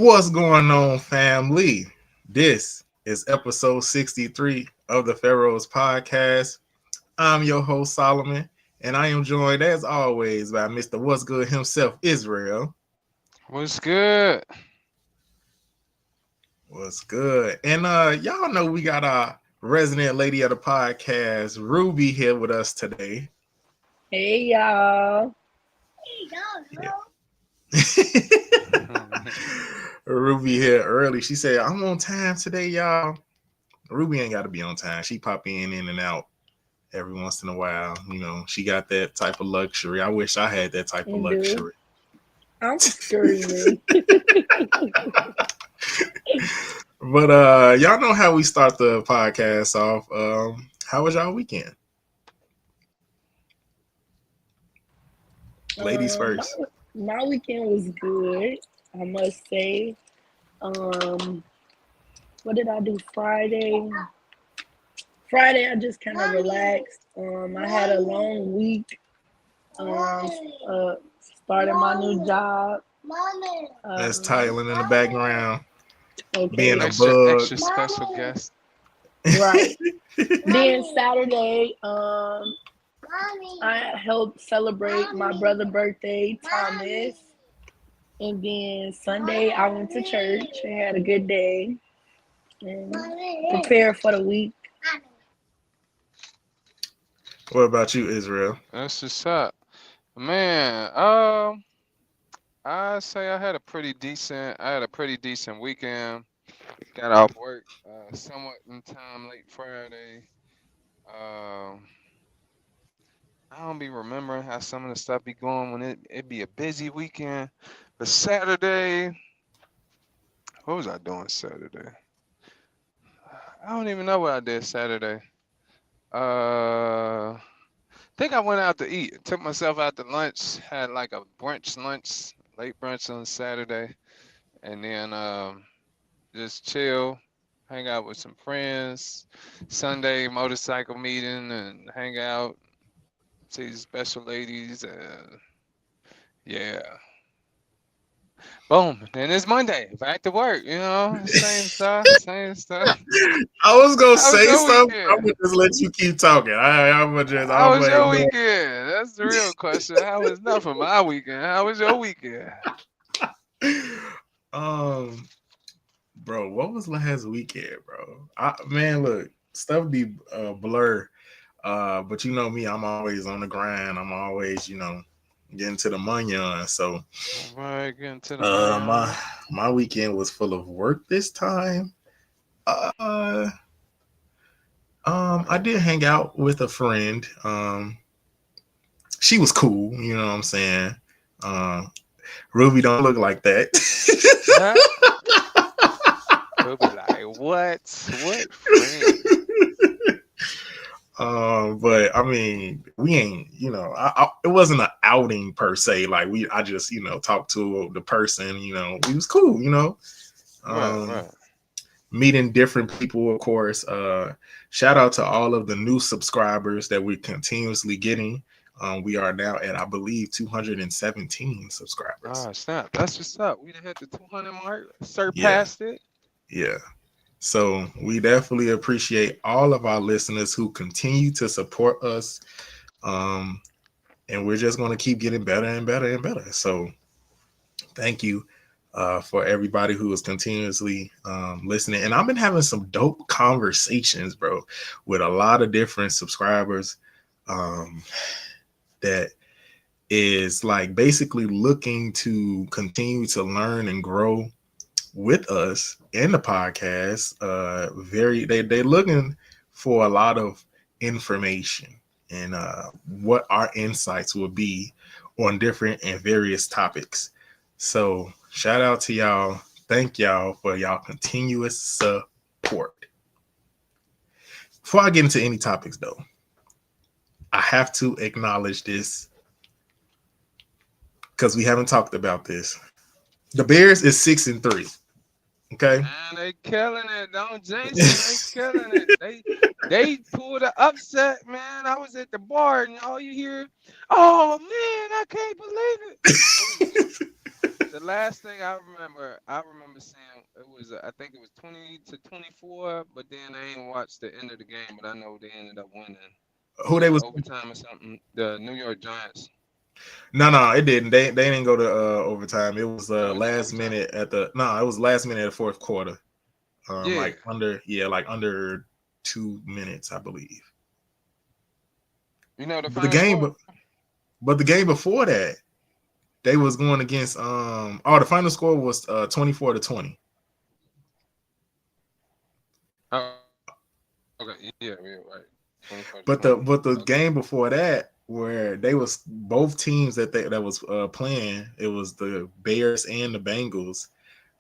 What's going on, family? This is episode 63 of the Pharaohs Podcast. I'm your host, Solomon, and I am joined, as always, by Mr. What's Good himself, Israel. What's good? What's good? And y'all know we got our resident lady of the podcast, Ruby, here with us today. Hey y'all. Yeah. Ruby here early. She said, I'm on time today, y'all. Ruby ain't got to be on time. She pop in and out every once in a while. You know, she got that type of luxury. I wish I had that type of luxury. I'm screaming. But y'all know how we start the podcast off. How was y'all weekend? Ladies first. My weekend was good, I must say. What did I do Friday? Friday I just kind of relaxed. I had a long week. Started my new job. That's Tylen in the background. Okay. Being a Extra bug. special guest. Right. Then Saturday, I helped celebrate my brother's birthday, Thomas. And then Sunday, I went to church and had a good day and prepared for the week. What about you, Israel? That's what's up. Man, I say I had a pretty decent weekend. Got off work somewhat in time late Friday. I don't be remembering how some of the stuff be going when it be a busy weekend. But Saturday, what was I doing Saturday? I don't even know what I did Saturday. I think I went out to eat. Took myself out to lunch. Had like a lunch, late brunch on Saturday, and then just chill, hang out with some friends. Sunday motorcycle meeting and hang out, see special ladies. Yeah. Boom. And it's Monday. Back to work. Same stuff. I was gonna How was say your something. weekend? I'm gonna just let you keep talking. I'm gonna just. How I'm was your gonna weekend? That's the real question. How was enough for my weekend? How was your weekend? Bro, what was last weekend, bro? Man, look, stuff be blur. But you know me, I'm always on the grind. I'm always, getting to the money on. So, All right, getting to the money. my weekend was full of work this time. I did hang out with a friend. She was cool, you know what I'm saying? Ruby don't look like that. Huh? He'll be like, what? What friend? But I mean, we ain't, it wasn't an outing per se. Like I just, talked to the person, we was cool, Right. Meeting different people, of course. Shout out to all of the new subscribers that we're continuously getting. We are now at, I believe, 217 subscribers. Oh, snap. That's what's up. We done hit the 200 mark, surpassed it. Yeah. So we definitely appreciate all of our listeners who continue to support us. And we're just going to keep getting better and better and better. So thank you for everybody who is continuously listening. And I've been having some dope conversations, bro, with a lot of different subscribers that is like basically looking to continue to learn and grow with us in the podcast. They're looking for a lot of information and what our insights will be on different and various topics. So shout out to y'all. Thank y'all for y'all continuous support. Before I get into any topics though, I have to acknowledge this because we haven't talked about this. The Bears is 6-3. Okay. Man, they killing it. Don't jinx it. They killing it. They pulled an upset, man. I was at the bar and all you hear, oh man, I can't believe it. the last thing I remember seeing it was I think it was 20-24, but then I ain't watched the end of the game, but I know they ended up winning. It Who was they like was? overtime or something. The New York Giants. No, it didn't. They didn't go to overtime. It was Oh, it didn't last overtime. minute at the no. It was last minute at the fourth quarter. Yeah, Like under 2 minutes, I believe. you know the But the final game, score. but the game before that, they was going against the final score was 24-20. Oh, okay, yeah, right. 24 to But 20. the Okay. game before that, where they was both teams that was playing, it was the Bears and the Bengals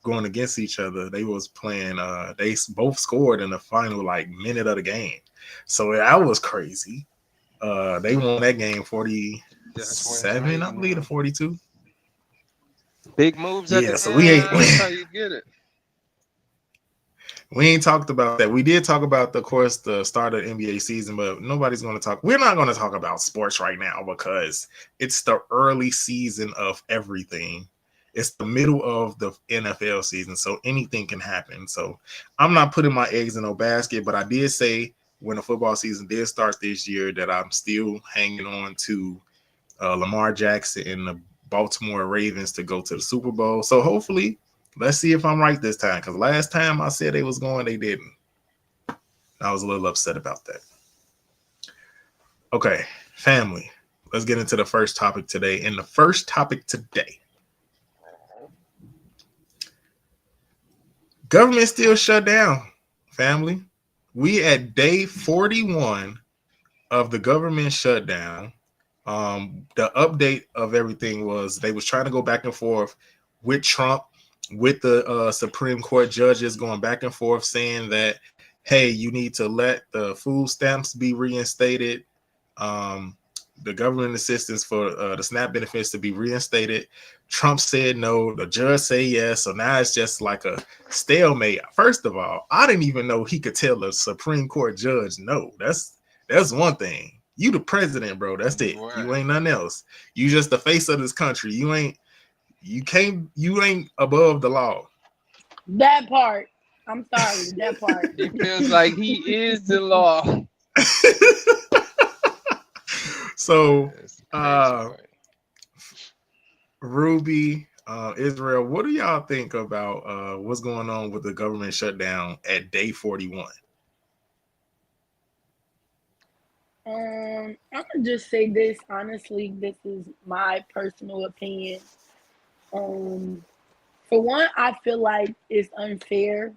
going against each other. They was playing. They both scored in the final like minute of the game, so that was crazy. They won that game That's where it's 47, I made believe, to now. 42. Big moves at the Yeah, so we ain't end. That's how you get it. we ain't talked about that. We did talk about, of course, the start of the NBA season, but nobody's going to talk. We're not going to talk about sports right now because it's the early season of everything. It's the middle of the NFL season, so anything can happen. So I'm not putting my eggs in no basket, but I did say when the football season did start this year that I'm still hanging on to Lamar Jackson and the Baltimore Ravens to go to the Super Bowl. So hopefully, let's see if I'm right this time. Because last time I said they was going, they didn't. I was a little upset about that. Okay, family. Let's get into the first topic today. And the first topic today, government still shut down, family. We at day 41 of the government shutdown. The update of everything was they was trying to go back and forth with Trump, with the Supreme Court judges going back and forth saying that, hey, you need to let the food stamps be reinstated, the government assistance for the SNAP benefits to be reinstated. Trump said no, the judge said yes, so now it's just like a stalemate. First of all, I didn't even know he could tell a Supreme Court judge no. That's one thing. You the president, bro. That's it. You Right. ain't nothing else. You just the face of this country. You ain't above the law. That part. I'm sorry. That part. He feels like he is the law. So That's the crazy uh part. Ruby, Israel, what do y'all think about what's going on with the government shutdown at day 41? I'm gonna just say this honestly. This is my personal opinion. Um, for one, I feel like it's unfair.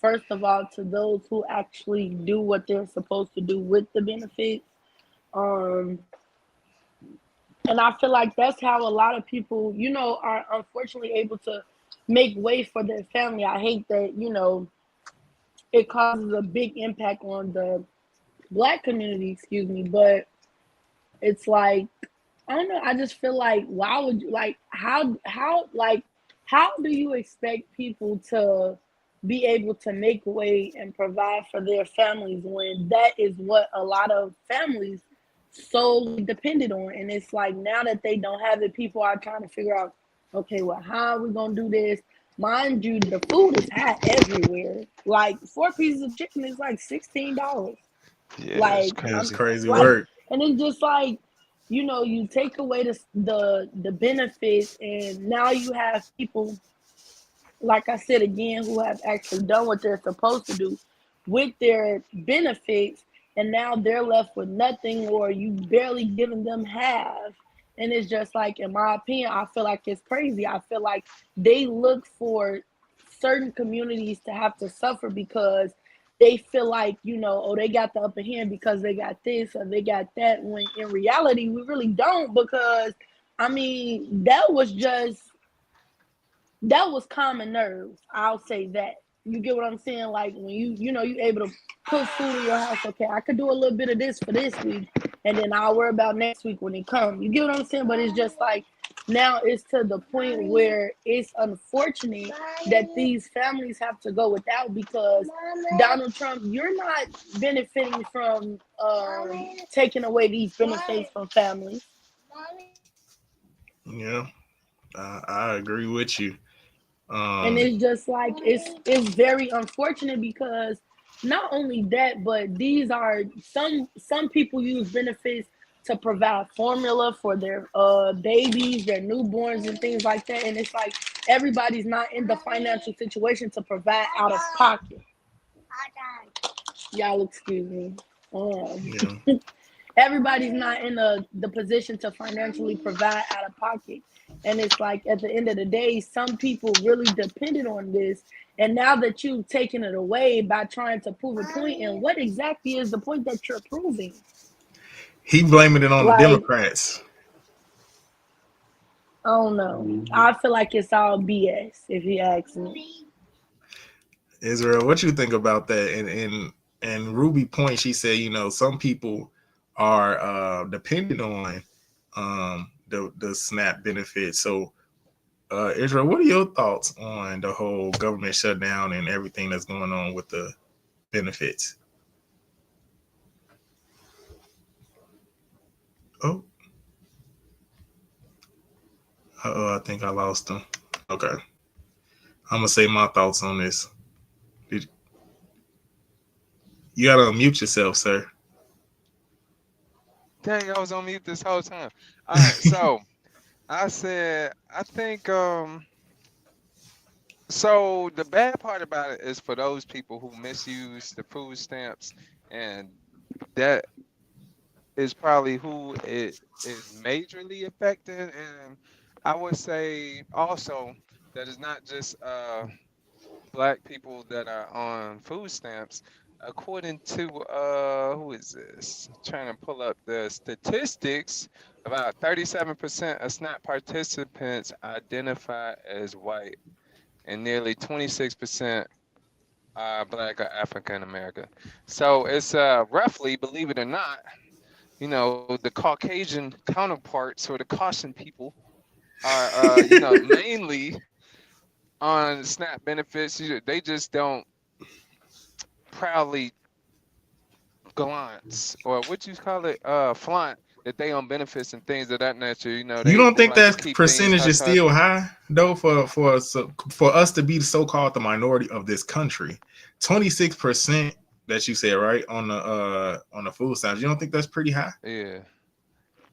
First of all, to those who actually do what they're supposed to do with the benefits. Um, and I feel like that's how a lot of people, are unfortunately able to make way for their family. I hate that, it causes a big impact on the black community, excuse me, but it's like I don't know. I just feel like why would you like how do you expect people to be able to make way and provide for their families when that is what a lot of families solely depended on? And it's like now that they don't have it, people are trying to figure out, okay, well, how are we gonna do this? Mind you, the food is high everywhere. Like 4 pieces of chicken is like $16. Yeah, that's Like It's I'm crazy. crazy like, work. and it's just like, you take away the benefits, and now you have people, like I said again, who have actually done what they're supposed to do with their benefits, and now they're left with nothing, or you barely giving them half. And it's just like, in my opinion, I feel like it's crazy. I feel like they look for certain communities to have to suffer because they feel like, oh, they got the upper hand because they got this or they got that. When in reality, we really don't, because I mean, that was common nerves. I'll say that. You get what I'm saying? Like when you able to put food in your house. Okay, I could do a little bit of this for this week, and then I'll worry about next week when it comes. You get what I'm saying? But it's just like now it's to the point where it's unfortunate that these families have to go without because Donald Trump, you're not benefiting from taking away these benefits from families. Yeah. I agree with you. And Um, it's just like it's very unfortunate because not only that, but these are some people use benefits to provide formula for their babies, their newborns, and things like that. And it's like everybody's not in the financial situation to provide out of pocket. Y'all excuse me. yeah. Everybody's not in the position to financially provide out of pocket. And it's like at the end of the day, some people really depended on this. And now that you've taken it away by trying to prove a point, and what exactly is the point that you're proving? He blaming it on the Like, Democrats. I don't know. I feel like it's all BS, if you ask me. Israel, what you think about that? And Ruby Point, she said, some people are dependent on the SNAP benefit. So, Israel, what are your thoughts on the whole government shutdown and everything that's going on with the benefits? Oh, I think I lost them. Okay, I'm gonna say my thoughts on this. Did, you gotta unmute yourself, sir. Dang, I was on mute this whole time. All right, so I said I think so the bad part about it is for those people who misuse the food stamps, and that is probably who it is majorly affected. And I would say also that it's not just black people that are on food stamps. According to who is this? Trying to pull up the statistics, about 37% of SNAP participants identify as white, and nearly 26% are black or African American. So it's roughly, believe it or not, the Caucasian counterparts or the Caucasian people are mainly on SNAP benefits. They just don't proudly glance or what you call it, flaunt that they on benefits and things of that nature. You don't They think like to that keep things percentage is hush still hush. high though for us to be so-called the minority of this country? 26% that you said, right, on the food stamps. You don't think that's pretty high? Yeah.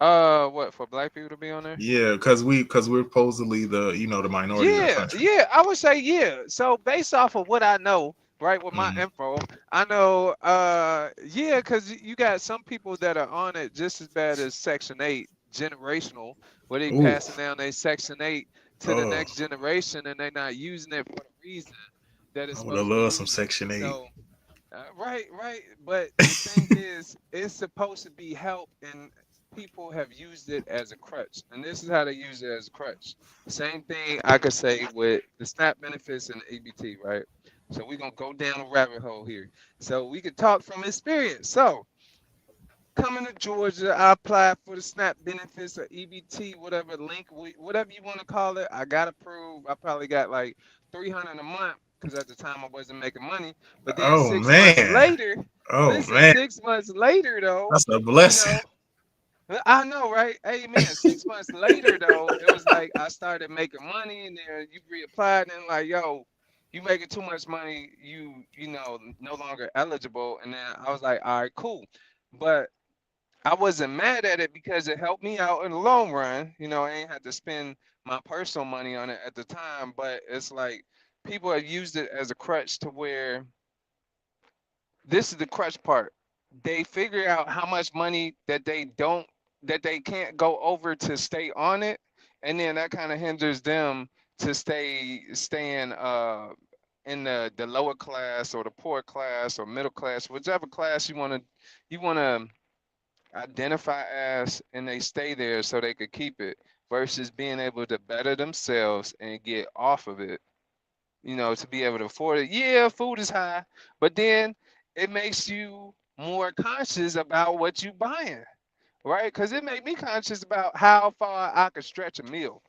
What for black people to be on there? Yeah, because we're supposedly the minority of the Yeah, country. yeah, I would say yeah. So based off of what I know, right, with my Mm. info, I know yeah, because you got some people that are on it just as bad as Section 8 generational, where they Ooh. passing down their Section 8 to the Oh, next generation and they're not using it for the reason that it's I would have supposed to be loved some used. Section 8. So right, right. But the thing is, it's supposed to be help, and people have used it as a crutch. And this is how they use it as a crutch. Same thing I could say with the SNAP benefits and the EBT, right? So we're gonna go down a rabbit hole here. So we can talk from experience. So coming to Georgia, I applied for the SNAP benefits or EBT, whatever link, whatever you want to call it. I got approved. I probably got like 300 a month because at the time I wasn't making money. But then Oh 6 months man. later, Oh listen, man. 6 months later though, That's a you blessing. know, I know, right? Amen. 6 months later though, it was like I started making money, and then you reapplied, and like, yo, you making too much money, you no longer eligible. And then I was like, all right, cool. But I wasn't mad at it because it helped me out in the long run. I ain't had to spend my personal money on it at the time, but it's like people have used it as a crutch to where this is the crutch part. They figure out how much money that they can't go over to stay on it, and then that kind of hinders them to staying in the lower class or the poor class or middle class, whichever class you want to identify as, and they stay there so they could keep it versus being able to better themselves and get off of it, to be able to afford it. Yeah, food is high, but then it makes you more conscious about what you buying, right? Because it made me conscious about how far I could stretch a meal.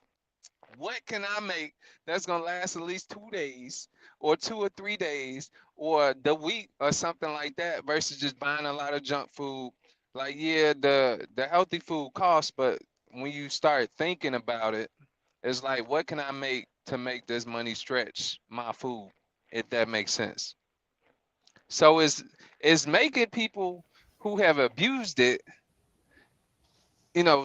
What can I make that's gonna last at least 2 days or 2 or 3 days or the week or something like that versus just buying a lot of junk food. Like, yeah, the healthy food costs, but when you start thinking about it, It's like, what can I make to make this money stretch my food, if that makes sense? So it's making people who have abused it,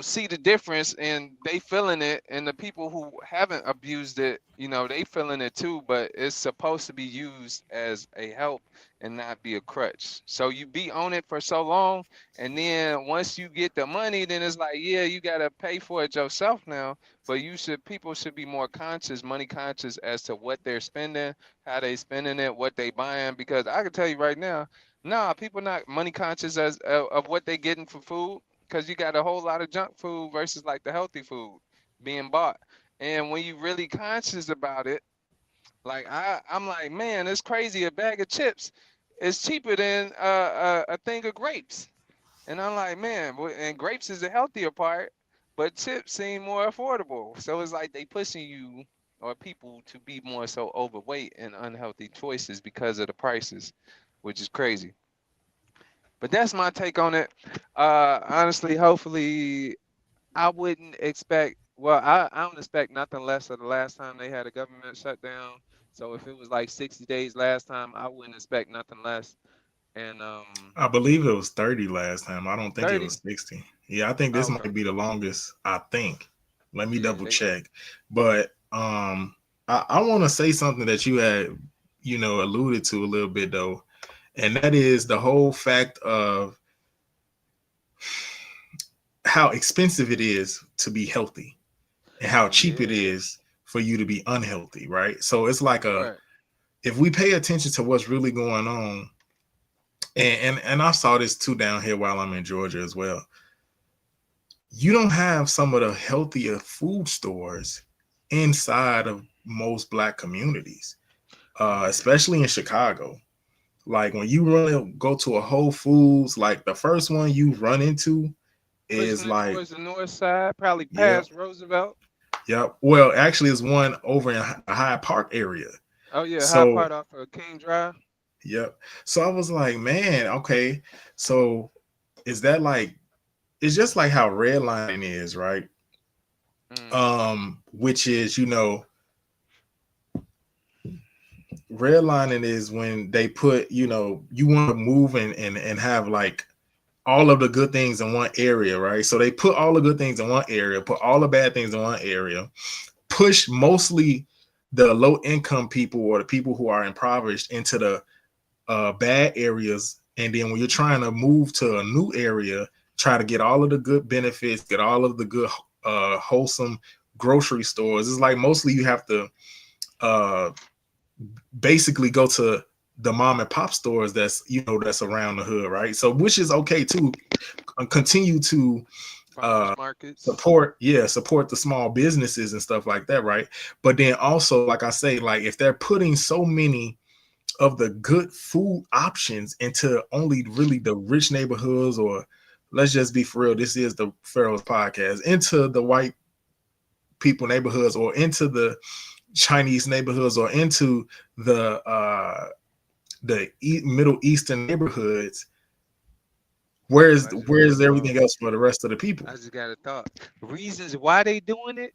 see the difference, and they feeling it, and the people who haven't abused it, they feeling it too, but it's supposed to be used as a help and not be a crutch. So you be on it for so long, and then once you get the money, then it's like, yeah, you got to pay for it yourself now, but people should be more conscious, money conscious, as to what they're spending, how they spending it, what they buying, because I can tell you right now, nah, people not money conscious as of what they getting for food, because you got a whole lot of junk food versus like the healthy food being bought. And when you really conscious about it, like I'm like, man, it's crazy. A bag of chips is cheaper than a thing of grapes. And I'm like, man, and grapes is the healthier part, but chips seem more affordable. So it's like they pushing you or people to be more so overweight and unhealthy choices because of the prices, which is crazy. But that's my take on it. Honestly, hopefully, I wouldn't expect. Well, I don't expect nothing less of the last time they had a government shutdown. So if it was like 60 days last time, I wouldn't expect nothing less. And I believe it was 30 last time. I don't think it 30. was 60. Yeah, I think Oh, this okay. might be the longest, I think. Let me Yeah, double they. check. But I want to say something that you had, alluded to a little bit though. And that is the whole fact of how expensive it is to be healthy and how cheap it Yeah. is for you to be unhealthy, right? So it's like Right. if we pay attention to what's really going on, and I saw this too down here while I'm in Georgia as well. You don't have some of the healthier food stores inside of most black communities, Yeah. especially in Chicago. Like when you go to a Whole Foods, like the first one you run into is Pushing it like, towards the north side, probably yep, past Roosevelt. yep. Well, actually, it's one over in the Hyde Park area. Oh yeah, high So, part off of King Drive. yep. So I was like, man, okay. So is that like, it's just like how redlining is, right? Mm-hmm. Which is, redlining is when they put, you want to move and have like all of the good things in one area, right? So they put all the good things in one area, put all the bad things in one area, push mostly the low income people or the people who are impoverished into the bad areas. And then when you're trying to move to a new area, try to get all of the good benefits, get all of the good, wholesome grocery stores. It's like mostly you have to uh, basically go to the mom and pop stores that's around the hood, right? So which is okay too. Continue to Farmers markets. support the small businesses and stuff like that, right? But then also, like I say, like if they're putting so many of the good food options into only really the rich neighborhoods, or let's just be for real, this is the Pharaohs podcast, into the white people neighborhoods or into the Chinese neighborhoods or into the Middle Eastern neighborhoods, I just got a where's thought. everything else for the rest of the people? I just got a thought. Reasons why they doing it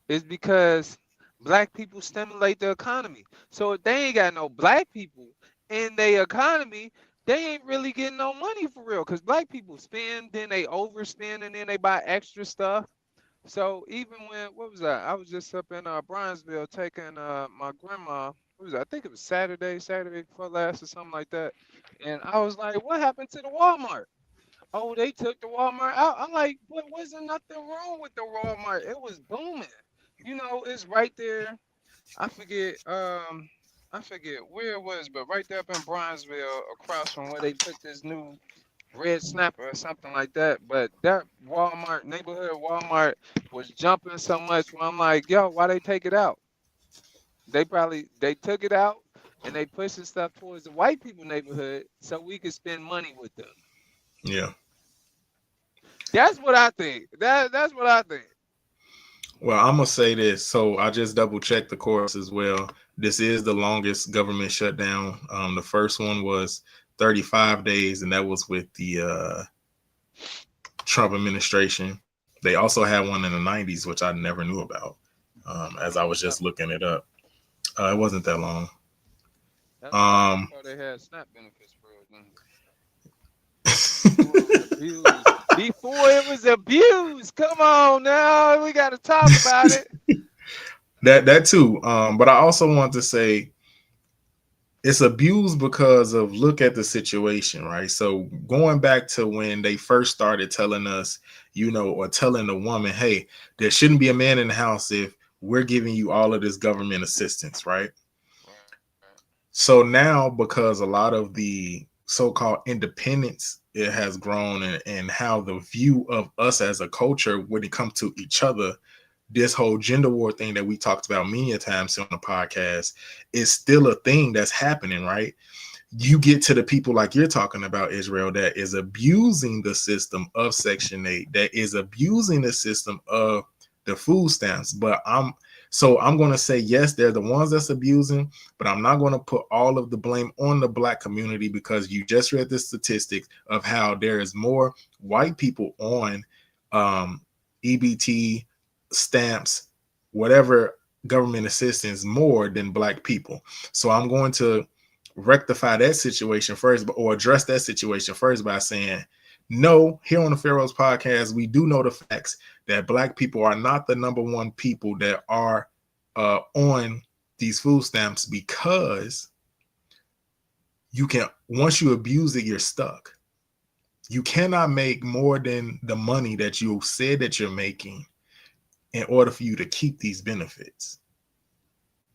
is because black people stimulate the economy. So if they ain't got no black people in their economy, they ain't really getting no money for real. Cause black people spend, then they overspend, and then they buy extra stuff. So even when what was that? I was just up in Bronzeville taking my grandma. What was that? I think it was Saturday before last or something like that. And I was like, "What happened to the Walmart?" Oh, they took the Walmart out. I'm like, but wasn't nothing wrong with the Walmart. It was booming. It's right there. I forget I forget where it was, but right there up in Bronzeville, across from where they put this new red snapper or something like that. But that Walmart, neighborhood Walmart, was jumping so much where I'm like, yo, why they take it out? They took it out and they pushing stuff towards the white people neighborhood so we could spend money with them. Yeah. That's what I think. That's what I think. Well, I'm gonna say this. So I just double checked the course as well. This is the longest government shutdown. The first one was 35 days, and that was with the Trump administration. They also had one in the 90s, which I never knew about. as I was just looking it up. It wasn't that long. That was long Um, before they had SNAP benefits for them. Before it was abused. Before it was abused. Come on now. We got to talk about it. that too. But I also want to say it's abused because of look at the situation, right? So going back to when they first started telling us, or telling the woman, hey, there shouldn't be a man in the house if we're giving you all of this government assistance, right? Right. So now, because a lot of the so-called independence it has grown, and how the view of us as a culture when it comes to each other, this whole gender war thing that we talked about many a times on the podcast is still a thing that's happening, right? You get to the people like you're talking about, Israel, that is abusing the system of Section 8, that is abusing the system of the food stamps. But I'm going to say, yes, they're the ones that's abusing, but I'm not going to put all of the blame on the Black community, because you just read the statistics of how there is more white people on EBT stamps, whatever government assistance, more than Black people. So I'm going to rectify that situation first, or address that situation first by saying, no, here on the Pharaohs Podcast, we do know the facts that Black people are not the number one people that are on these food stamps, because once you abuse it, you're stuck. You cannot make more than the money that you said that you're making in order for you to keep these benefits.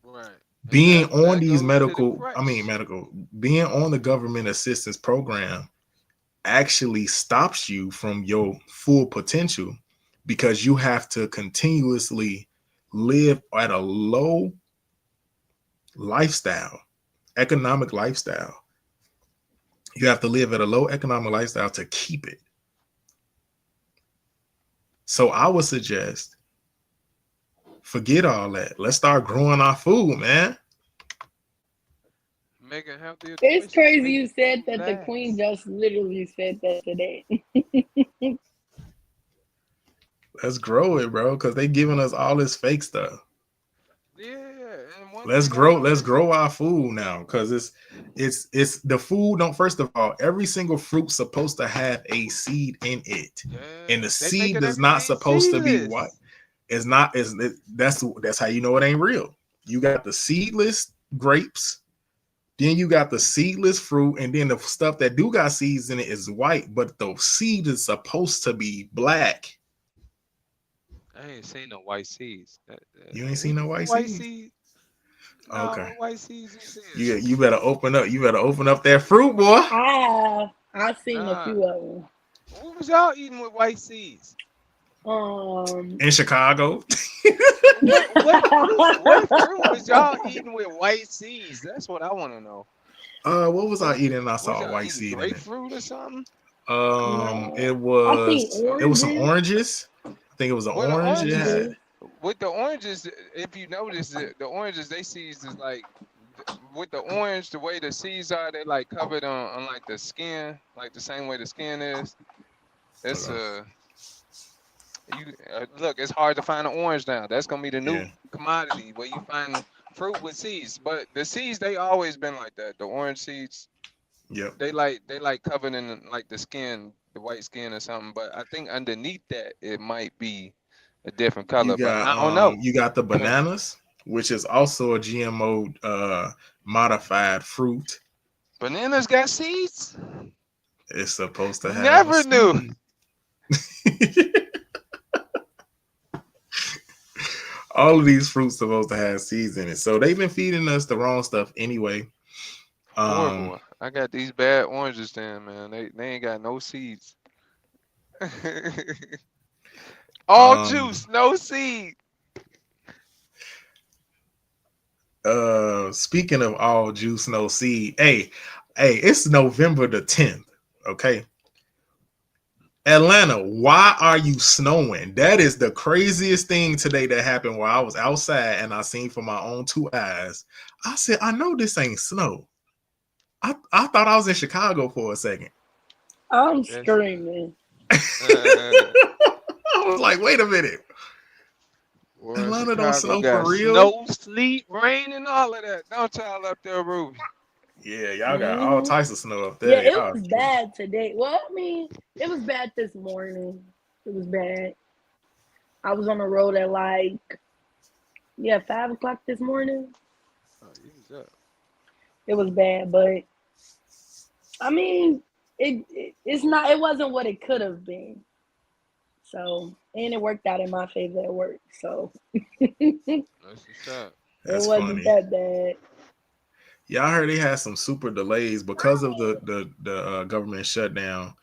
Right. And Being on that these goes to the being on the government assistance program actually stops you from your full potential, because you have to continuously live at a low lifestyle, economic lifestyle. You have to live at a low economic lifestyle to keep it. So I would suggest, forget all that. Let's start growing our food, man. Making healthier It's choices. crazy Make you said food that. The Queen last. just literally said that today. Let's grow it, bro, because they giving us all this fake stuff. Yeah, and one Let's thing I grow. Let's noticed. grow our food now, because it's the food. Don't First of all, every single fruit's supposed to have a seed in it, and the Yes, they seed making does not everything supposed to be white. seedless. It's not. That's how you know it ain't real. You got the seedless grapes, then you got the seedless fruit, and then the stuff that do got seeds in it is white, but the seed is supposed to be black. I ain't seen no white seeds. You ain't seen no Anything white white seeds. seed? No, Okay, what white seeds you seeing? you better open up. You better open up that fruit, boy. I've seen a Nah. few of them. What was y'all eating with white seeds? Um, In Chicago. What fruit was y'all eating with white seeds? That's what I want to know. What was I eating? I Was saw a y'all white eating seed in it. grapefruit or something? It no, I think was some oranges. oranges. I think it was an Well, the orange. It oranges, had. Oranges. with the oranges, if you notice, the oranges they seeds is like with the orange, the way the seeds are, they like covered on like the skin, like the same way the skin is. It's Okay. you look, it's hard to find an orange now. That's gonna be the new Yeah. commodity where you find fruit with seeds. But the seeds they always been like that. The orange seeds, Yep. they like covered in like the skin, the white skin or something. But I think underneath that it might be a different color. But I don't know. You got the bananas, which is also a GMO modified fruit. Bananas got seeds? It's supposed to have a Never knew. seed. All of these fruits supposed to have seeds in it. So they've been feeding us the wrong stuff anyway. Horrible. I got these bad oranges then, man. They ain't got no seeds. All um juice, no seed. Speaking of all juice, no seed. Hey, it's November the 10th. Okay. Atlanta, why are you snowing? That is the craziest thing today that happened while I was outside and I seen for my own two eyes. I said, I know this ain't snow. I thought I was in Chicago for a second. I'm That's screaming. I was like, wait a minute. Well, Atlanta don't Chicago snow for got real. snow, sleet, rain, and all of that. Don't y'all up there, Ruby? Yeah, y'all got all Hmm. types of snow up Yeah, there. it Y'all was tripping. bad today. Well, I mean, it was bad this morning. It was bad. I was on the road at like, yeah, 5 o'clock this morning. Oh, you was up. It was bad, but I mean, it's not. It wasn't what it could have been. So, and it worked out in my favor at work. So, it That's what's up. That's wasn't funny. that bad. Yeah, I heard they had some super delays because of the government shutdown.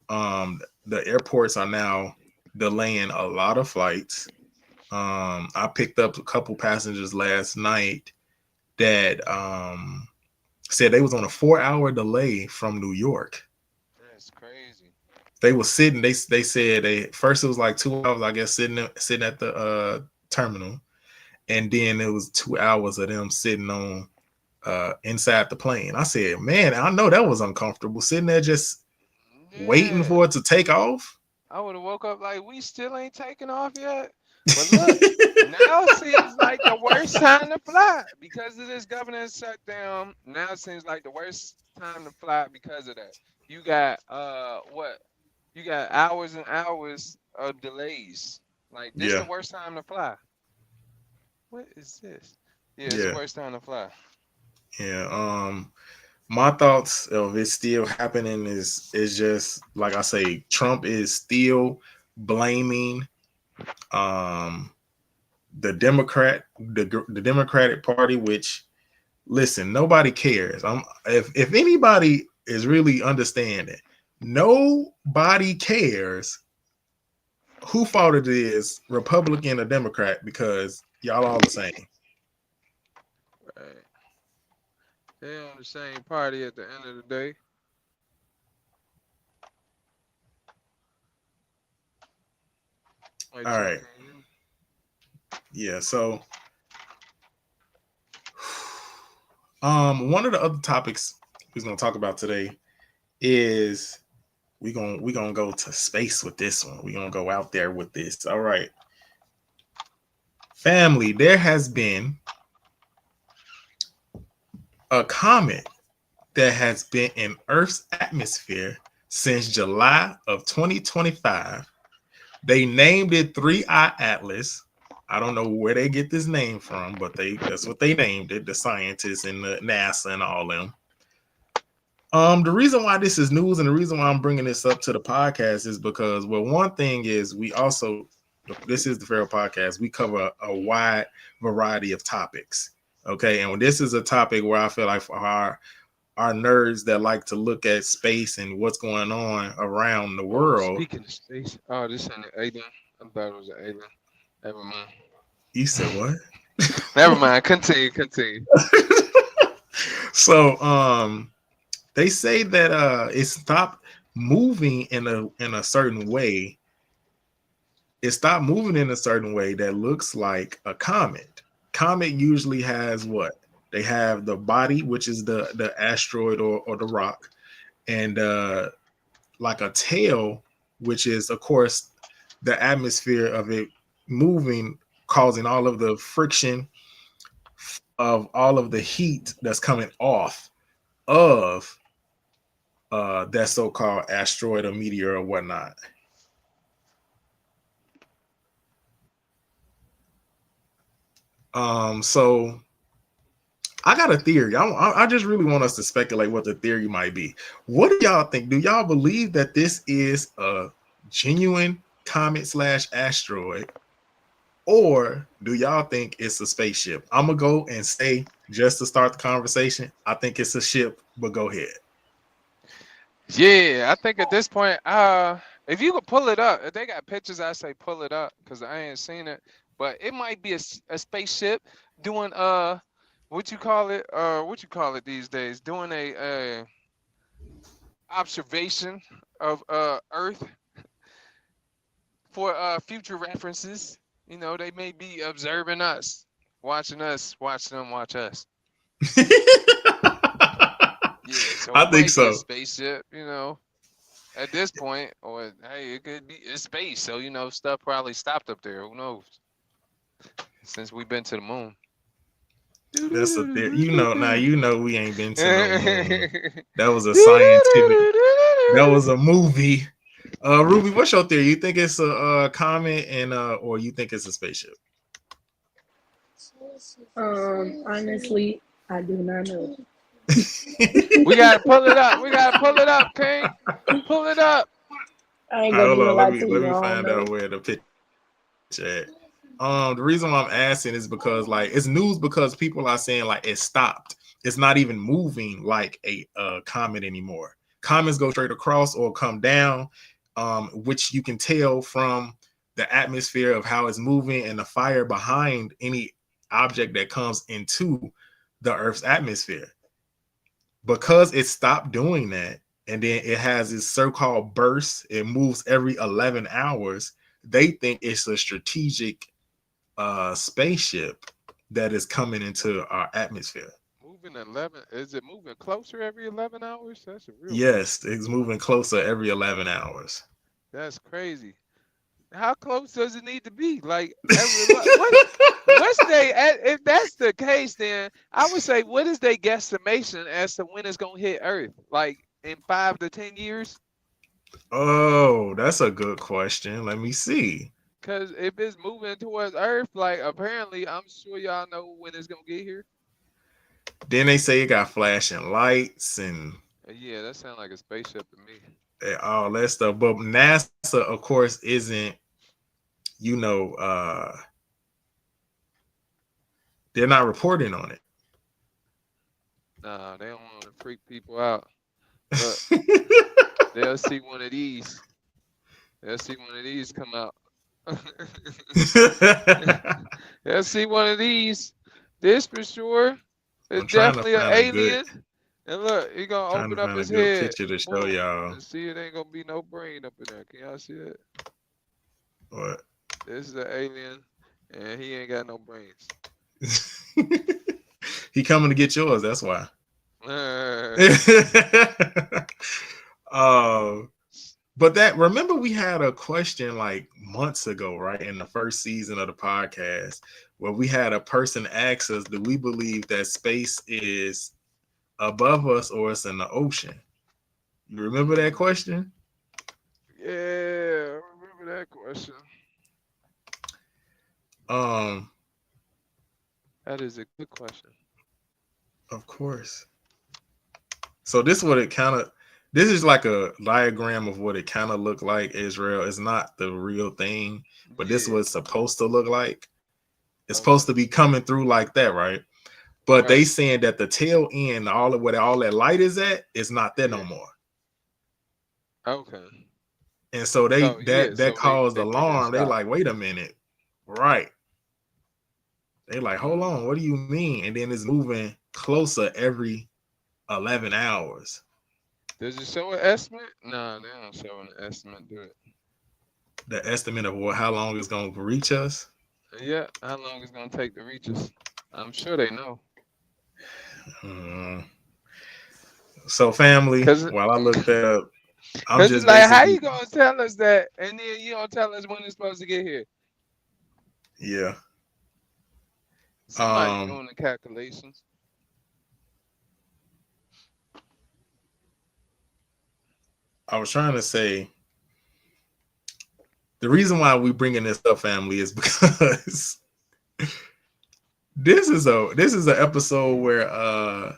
The airports are now delaying a lot of flights. I picked up a couple passengers last night that said they was on a 4 hour delay from New York. That's crazy. They was sitting. They said they first it was like 2 hours, I guess, sitting at the terminal, and then it was 2 hours of them sitting on inside the plane. I said, man, I know that was uncomfortable sitting there just waiting Yeah. for it to take off. I would have woke up like we still ain't taking off yet. But look, now seems like the worst time to fly because of this government shutdown. Now it seems like the worst time to fly because of that. You got what? You got hours and hours of delays. Like this the Yeah, worst time to fly. What is this? Yeah, it's the yeah, worst time to fly. yeah. My thoughts of it still happening is just like I say, Trump is still blaming um the Democratic Party, which listen, nobody cares. If anybody is really understanding, nobody cares who fault it is, Republican or Democrat, because y'all all the same. Right. They on the same party at the end of the day. Like All Chuck, right. can you hear me? Yeah. So, one of the other topics we're gonna talk about today is we gonna go to space with this one. We're gonna go out there with this. All right, family. There has been a comet that has been in Earth's atmosphere since July of 2025. They named it 3I Atlas. I don't know where they get this name from, but that's what they named it, the scientists and the NASA and all them. The reason why this is news and the reason why I'm bringing this up to the podcast is because, well, one thing is we also, this is the Pharaoh Podcast. We cover a wide variety of topics. Okay. And this is a topic where I feel like for our nerds that like to look at space and what's going on around the Oh, world. speaking of space. Oh, this ain't an alien. I thought it was an alien. Never mind. You said what? Never mind. Continue. Continue. So they say that it stopped moving in a certain way. It stopped moving in a certain way that looks like a comet. Comet usually has what? They have the body, which is the asteroid or the rock, and like a tail, which is of course the atmosphere of it moving, causing all of the friction of all of the heat that's coming off of that so-called asteroid or meteor or whatnot. So I got a theory. I just really want us to speculate what the theory might be. What do y'all think? Do y'all believe that this is a genuine comet slash asteroid, or do y'all think it's a spaceship? I'm gonna go and say, just to start the conversation, I think it's a ship. But go ahead. Yeah, I think at this point, if you could pull it up, if they got pictures, I say pull it up because I ain't seen it. But it might be a spaceship doing what you call it these days, doing a observation of Earth for future references. You know, they may be observing us, watch them watch us. Yeah, so I it think might be a so. spaceship, you know, at this point, or hey, it could be it's space, so you know, stuff probably stopped up there. Who knows? since we've been to the moon. That's a theory. Now we ain't been to no moon. That was a scientific. That was a movie. Ruby, what's your theory? You think it's a comet or you think it's a spaceship? Honestly, I do not know. We gotta pull it up. We gotta pull it up, King. Pull it up. I ain't All right, gonna hold even on. lie Let to me you. I don't find out know. where the picture at. The reason why I'm asking is because like it's news because people are saying like it stopped. It's not even moving like a comet anymore. Comets go straight across or come down, which you can tell from the atmosphere of how it's moving and the fire behind any object that comes into the Earth's atmosphere. Because it stopped doing that, and then it has this so-called burst, it moves every 11 hours. They think it's a strategic spaceship that is coming into our atmosphere. Moving 11. Is it moving closer every 11 hours? That's a real question. Yes, it's moving closer every 11 hours. That's crazy. How close does it need to be? Like what's they if that's the case, then I would say what is their guesstimation as to when it's gonna hit Earth? Like in 5 to 10 years? Oh, that's a good question. Let me see. Cause if it's moving towards Earth, like apparently I'm sure y'all know when it's gonna get here. Then they say it got flashing lights and Yeah, that sounds like a spaceship to me. all that stuff. But NASA, of course, isn't, they're not reporting on it. Nah, they don't want to freak people out. But they'll see one of these. They'll see one of these come out. They'll see one of these. This for sure is I'm trying to definitely an find a good alien. And look, he gonna trying open to up find a his good head. picture to show Boom. y'all. And see, it ain't gonna be no brain up in there. Can y'all see that? What? This is an alien, and he ain't got no brains. He coming to get yours. That's why. But remember we had a question like months ago, right? In the first season of the podcast, where we had a person ask us, do we believe that space is above us or it's in the ocean? You remember that question? Yeah, I remember that question. That is a good question. Of course. So this is like a diagram of what it kind of looked like. Israel is not the real thing, but this is what it's supposed to look like. It's supposed to be coming through like that, right? But they saying that the tail end, all that light is at, is not there no more. Okay. And so that caused alarm. They like, wait a minute, right? They like, hold on, what do you mean? And then it's moving closer every 11 hours. Does it show an estimate? No, they don't show an estimate, do it. The estimate of how long it's going to reach us? Yeah, how long it's going to take to reach us. I'm sure they know. So, family, while I look that up, I'm just like, how you going to tell us that and then you don't tell us when it's supposed to get here? Yeah. Somebody doing the calculations. I was trying to say the reason why we bringing this up, family, is because this is an episode where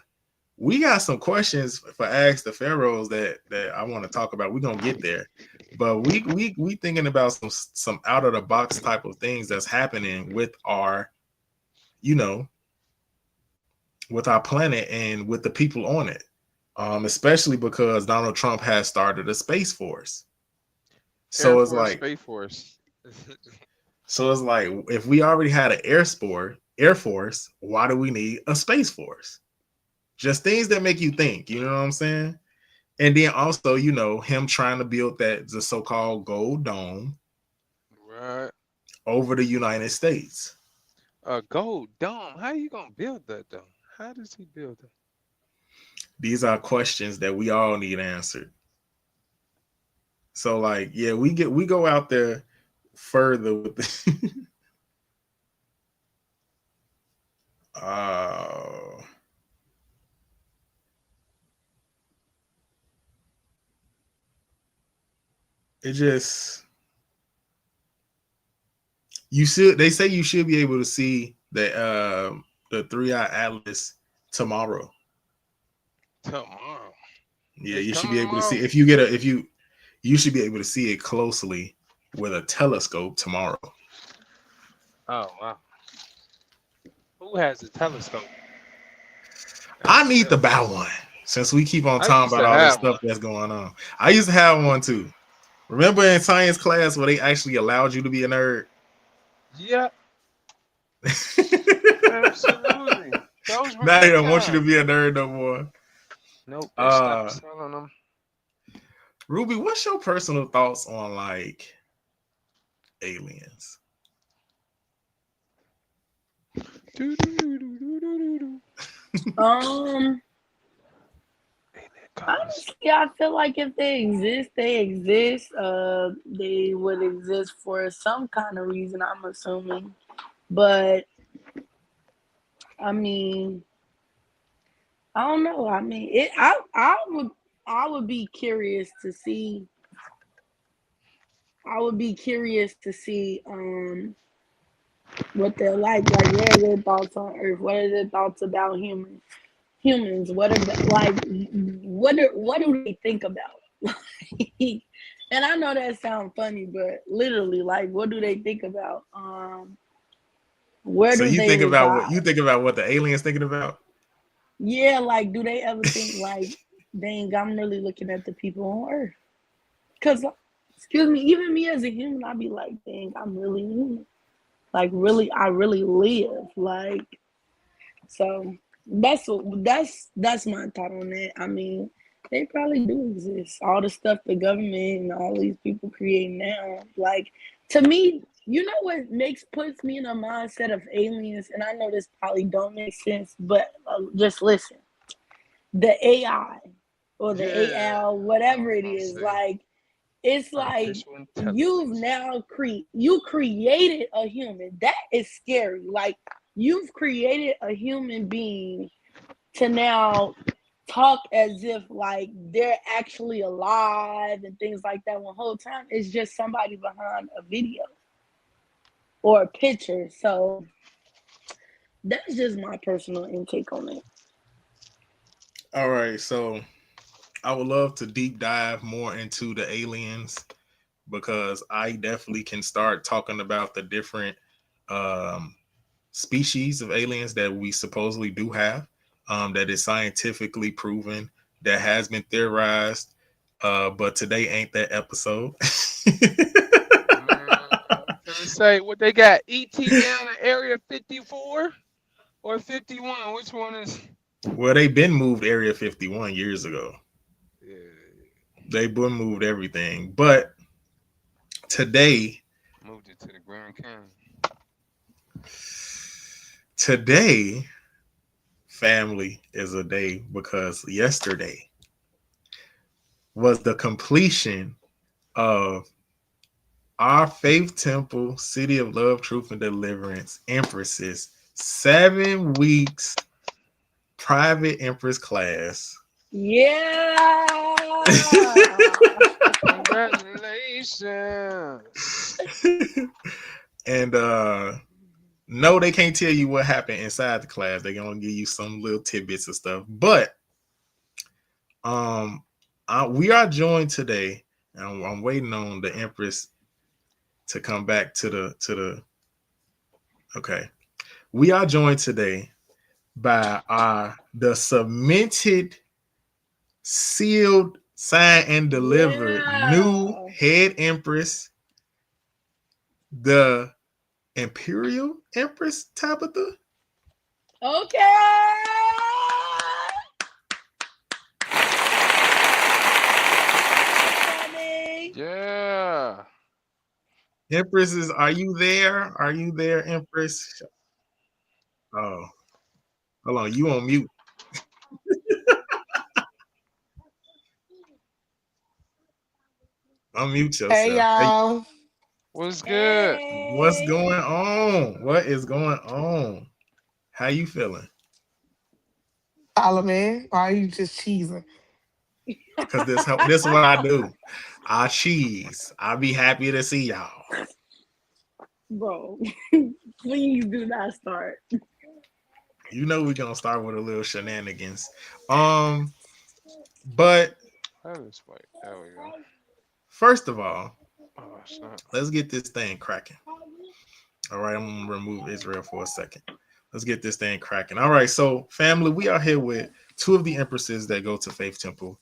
we got some questions for Ask the Pharaohs that I want to talk about. We're gonna get there, but we thinking about some out of the box type of things that's happening with our, with our planet and with the people on it. Especially because Donald Trump has started a space force. So it's like Space Force. So it's like if we already had an Air Force, why do we need a Space Force? Just things that make you think, you know what I'm saying? And then also, him trying to build the so-called gold dome over the United States. A gold dome? How are you gonna build that dome? How does he build it? These are questions that we all need answered. So like, yeah, we go out there further with Uh, it just you should. They say you should be able to see the 3-eye atlas tomorrow. Tomorrow. Yeah, It's you should be coming able to see tomorrow. if you get a if you should be able to see it closely with a telescope tomorrow. Oh wow. Who has a telescope? I That's need to ill. buy one since we keep on I talking used about to all this have stuff one. that's going on. I used to have one too. Remember in science class where they actually allowed you to be a nerd? Yeah, absolutely. Those were Now they good don't want you to times. be a nerd no more. Nope, they stopped Uh, selling them. Ruby, what's your personal thoughts on like aliens? Doo-doo-doo-doo-doo-doo-doo. Um, Alien colors. Honestly, I feel like if they exist, they exist. They would exist for some kind of reason, I'm assuming. But I mean, I don't know. I mean, it. I would be curious to see. I would be curious to see what they're like. Like, what are their thoughts on Earth? What are their thoughts about humans? What do they think about? And I know that sounds funny, but literally, like, what do they think about? Where So do you they think about what you reside? think about what the aliens thinking about? Yeah, like, do they ever think like, dang, I'm really looking at the people on Earth? Cause, excuse me, even me as a human, I'd be like, dang, I'm really human. Like, really, I really live. Like, so that's my thought on that. I mean, they probably do exist. All the stuff the government and all these people create now, like, to me, you know what makes puts me in a mindset of aliens, and I know this probably don't make sense, but just listen. The AI or the Yeah, AL, I whatever was it gonna is, say like, it's like artificial you've intelligence. now you created a human. That is scary. Like, you've created a human being to now talk as if like they're actually alive and things like that, when whole time it's just somebody behind a video or a picture. So that's just my personal intake on it. All right, so I would love to deep dive more into the aliens because I definitely can start talking about the different um, species of aliens that we supposedly do have, that is scientifically proven, that has been theorized. But today ain't that episode. I'm gonna say what they got. ET down in Area 54 or 51. Which one is? Well, they been moved Area 51 years ago. Yeah, They been moved everything. But today, moved it to the Grand Canyon. today, family is a day because yesterday was the completion of our faith temple, City of Love, Truth, and Deliverance, Empress's 7 weeks private Empress class. Yeah. Congratulations. And no, they can't tell you what happened inside the class. They're gonna give you some little tidbits of stuff. But um we are joined today, and I'm waiting on the Empress to come back to the okay. We are joined today by the cemented, sealed, signed, and delivered new Yeah. head Empress, the Imperial Empress Tabitha. Okay. Funny. Yeah. Empresses, are you there? Are you there, Empress? Oh, hold on, you on mute. Unmute Hey yourself. Hey, y'all. What's good? what's Hey. going on? What is going on? How you feeling? Solomon, why are you just cheesing? Because this is what I do. I cheese. I'll be happy to see y'all. Bro, please do not start. You know we're gonna start with a little shenanigans. But That is wait. There we go. first of all, Oh, snap. let's get this thing cracking. All right, I'm gonna remove Israel for a second. Let's get this thing cracking. All right, so family, we are here with two of the empresses that go to Faith Temple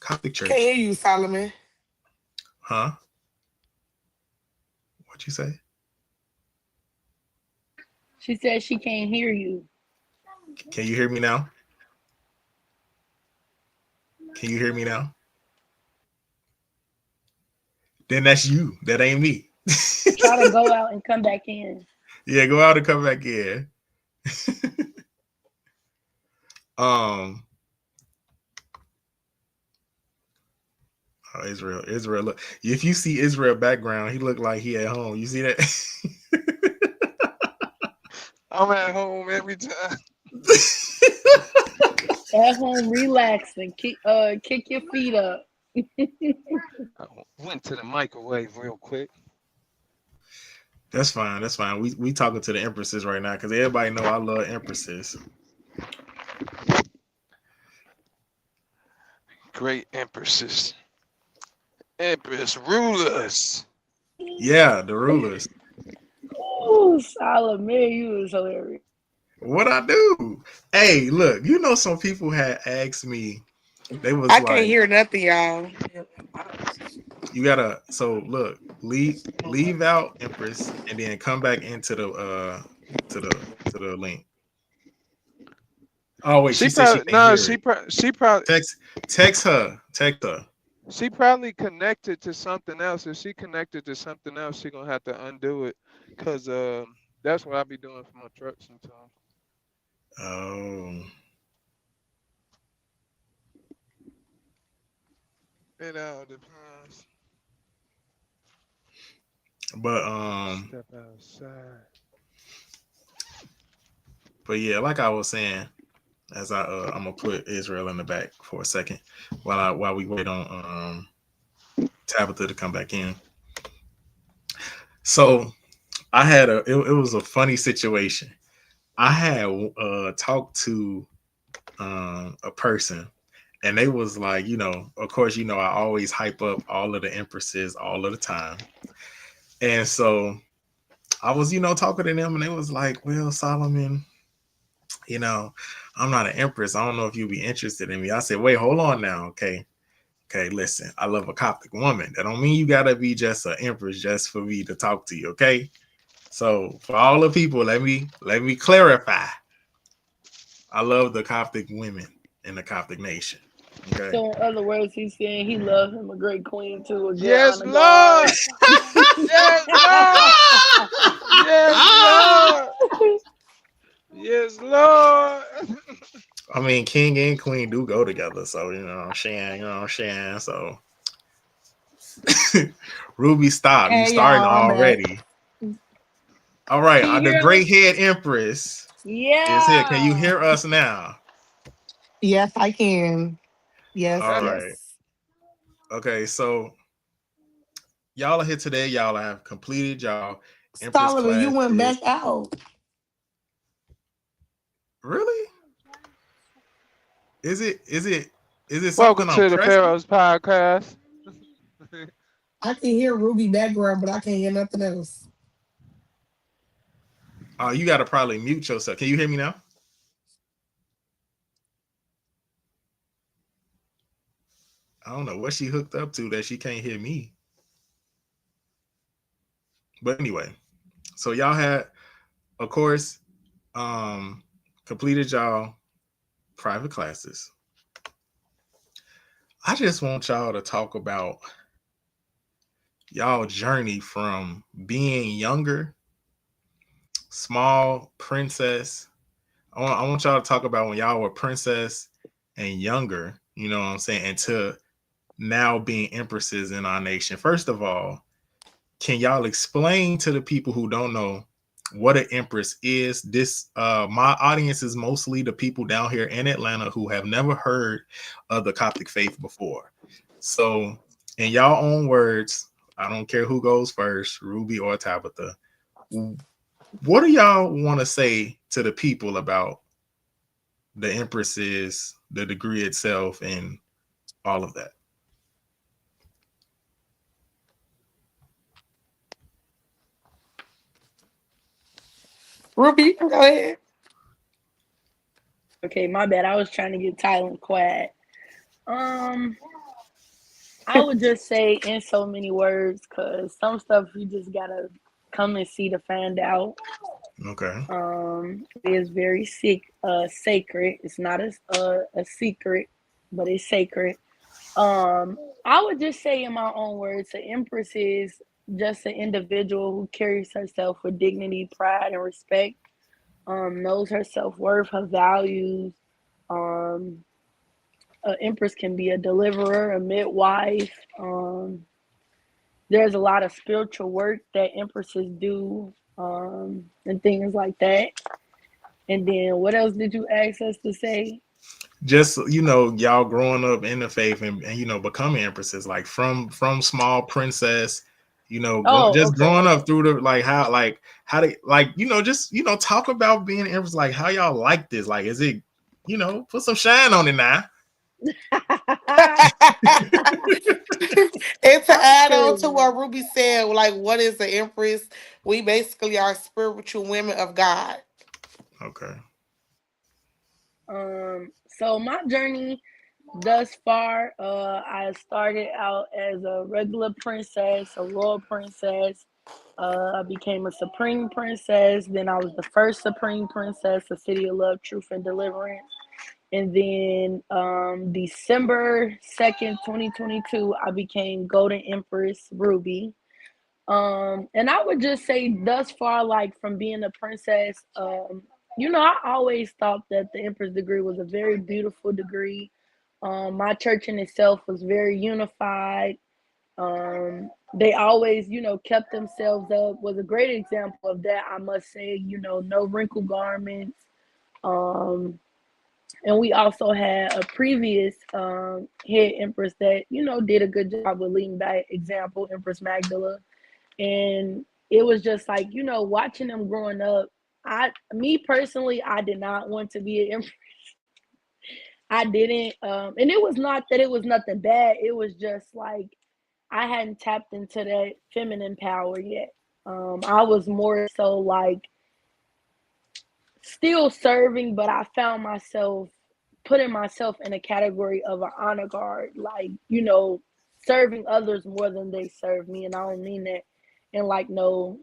Catholic Can't Church. hear you, Solomon. Huh? What you say? She said she can't hear you. Can you hear me now? Can you hear me now? Then that's you. That ain't me. Try to go out and come back in. Yeah, go out and come back in. um Israel look, if you see Israel background, he look like he at home. You see that? I'm at home every time. At home, relaxing. Kick your feet up. I went to the microwave real quick. That's fine. That's fine. We talking to the empresses right now because everybody know I love empresses. Great empresses. Empress rulers. Yeah, the rulers. Oh, Solomon, you was hilarious. What I do? Hey, look, you know some people had asked me. They was I can't like, hear nothing, y'all. you gotta. So look, leave out Empress and then come back into the to the link. Oh wait, she said she probably can't no. hear it. She probably Text her. Text her. she probably connected to something else. If she connected to something else, she gonna have to undo it, cause that's what I be doing for my truck sometimes. Oh, It all depends. but Step outside. but yeah, like I was saying, as I'm gonna put Israel in the back for a second while we wait on Tabitha to come back in. So I had it was a funny situation. I had talked to a person, and they was like, of course, I always hype up all of the empresses all of the time, and so I was, talking to them, and they was like, well, Solomon, I'm not an empress. I don't know if you'd be interested in me. I said, wait, hold on now. Okay, listen, I love a Coptic woman. That don't mean you gotta be just an empress just for me to talk to you, okay? So for all the people, let me clarify. I love the Coptic women in the Coptic nation. Okay. So, in other words, he's saying he loves him a great queen too, a good Yes, honor Lord. guard. Yes, Lord. Yes, Lord. Yes, Lord. I mean, king and queen do go together, so Shan. So Ruby, stop. You Hey, starting y'all, I'm back. already. All right, Can you the hear gray us? head empress is here. Can you Yeah. hear us now? Yes, I can. Yes, All That's right. yes. Okay, so y'all are here today. Y'all have completed y'all empress Solomon, you went classes. back out. Really? Is it something welcome I'm to the pressing? Pharaohs Podcast. I can hear Ruby background, but I can't hear nothing else. Oh, you gotta probably mute yourself. Can you hear me now? I don't know what she hooked up to that she can't hear me. But anyway, so y'all had, of course, completed y'all private classes. I just want y'all to talk about y'all journey from being younger, small princess. I want y'all to talk about when y'all were princess and younger, you know what I'm saying, and to now being empresses in our nation. First of all, can y'all explain to the people who don't know what an empress is. This my audience is mostly the people down here in Atlanta who have never heard of the Coptic faith before. So, in y'all own words, I don't care who goes first, Ruby or Tabitha. What do y'all want to say to the people about the empresses, the degree itself, and all of that? Ruby, go ahead. Okay, my bad. I was trying to get Tyler quiet. Um, I would just say in so many words, cause some stuff you just gotta come and see to find out. Okay. It is very sacred. It's not a secret, but it's sacred. I would just say in my own words, the Empress is just an individual who carries herself with dignity, pride, and respect. Knows her self worth, her values. Um, an Empress can be a deliverer, a midwife. There's a lot of spiritual work that Empresses do, and things like that. And then what else did you ask us to say? Just y'all growing up in the faith and becoming empresses, like from small princess, Oh, just okay. growing up through the how they just talk about being an empress, like how y'all like this, like is it put some shine on it now. And to I'm add on to screaming. what Ruby said, like, what is the empress? We basically are spiritual women of God. Okay. So my journey thus far, I started out as a regular princess, a royal princess. I became a supreme princess. Then I was the first supreme princess, the City of Love, Truth, and Deliverance. And then December 2nd, 2022, I became Golden Empress Ruby. And I would just say thus far, like from being a princess, I always thought that the Empress degree was a very beautiful degree. My church in itself was very unified. They always, kept themselves up, was a great example of that, I must say, no wrinkle garments. Um, and we also had a previous head Empress that, did a good job with leading by example, Empress Magdala. And it was just like, watching them growing up. Me personally, I did not want to be an Empress. I didn't, and it was not that it was nothing bad. It was just like I hadn't tapped into that feminine power yet. I was more so like still serving, but I found myself putting myself in a category of an honor guard, like, serving others more than they serve me. And I don't mean that in like no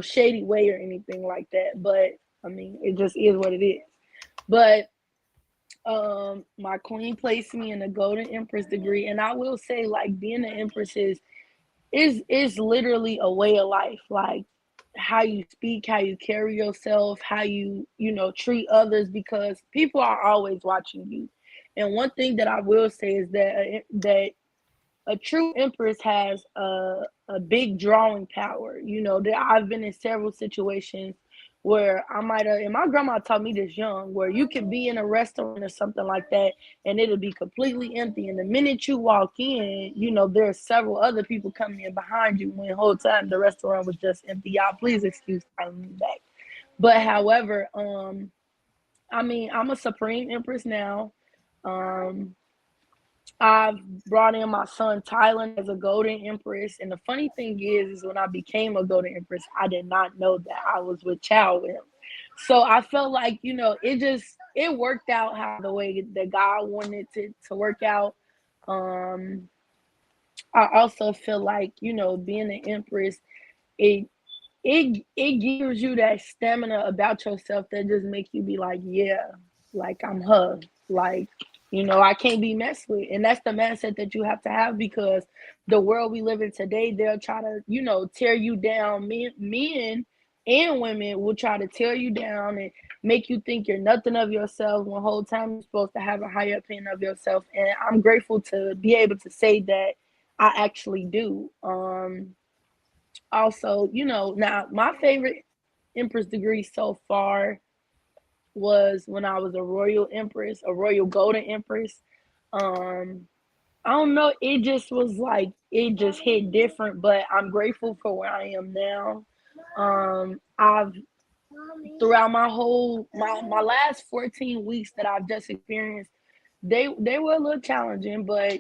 shady way or anything like that. But I mean it just is what it is. But my queen placed me in the Golden Empress degree. And I will say, like, being an Empress is literally a way of life. Like how you speak, how you carry yourself, how you treat others, because people are always watching you. And one thing that I will say is that a true empress has a big drawing power. I've been in several situations where I might have, and my grandma taught me this young, where you can be in a restaurant or something like that, and it'll be completely empty. And the minute you walk in, there's several other people coming in behind you when the whole time the restaurant was just empty. Y'all, please excuse me back. But however, I mean, I'm a supreme empress now. Um, I've brought in my son Tylen as a Golden Empress. And the funny thing is when I became a Golden Empress, I did not know that I was with child with him. So I felt like, it worked out how the way that God wanted it to work out. Um, I also feel like, being an Empress, it it gives you that stamina about yourself that just makes you be like, yeah, like I'm her. Like, I can't be messed with. And that's the mindset that you have to have, because the world we live in today, they'll try to, tear you down. Men and women will try to tear you down and make you think you're nothing of yourself when the whole time you're supposed to have a higher opinion of yourself. And I'm grateful to be able to say that I actually do. Also, now my favorite Empress degree so far was when I was a royal empress, a royal golden empress. Um, I don't know, it just was like it just hit different, but I'm grateful for where I am now. I've throughout my last 14 weeks that I've just experienced, they were a little challenging, but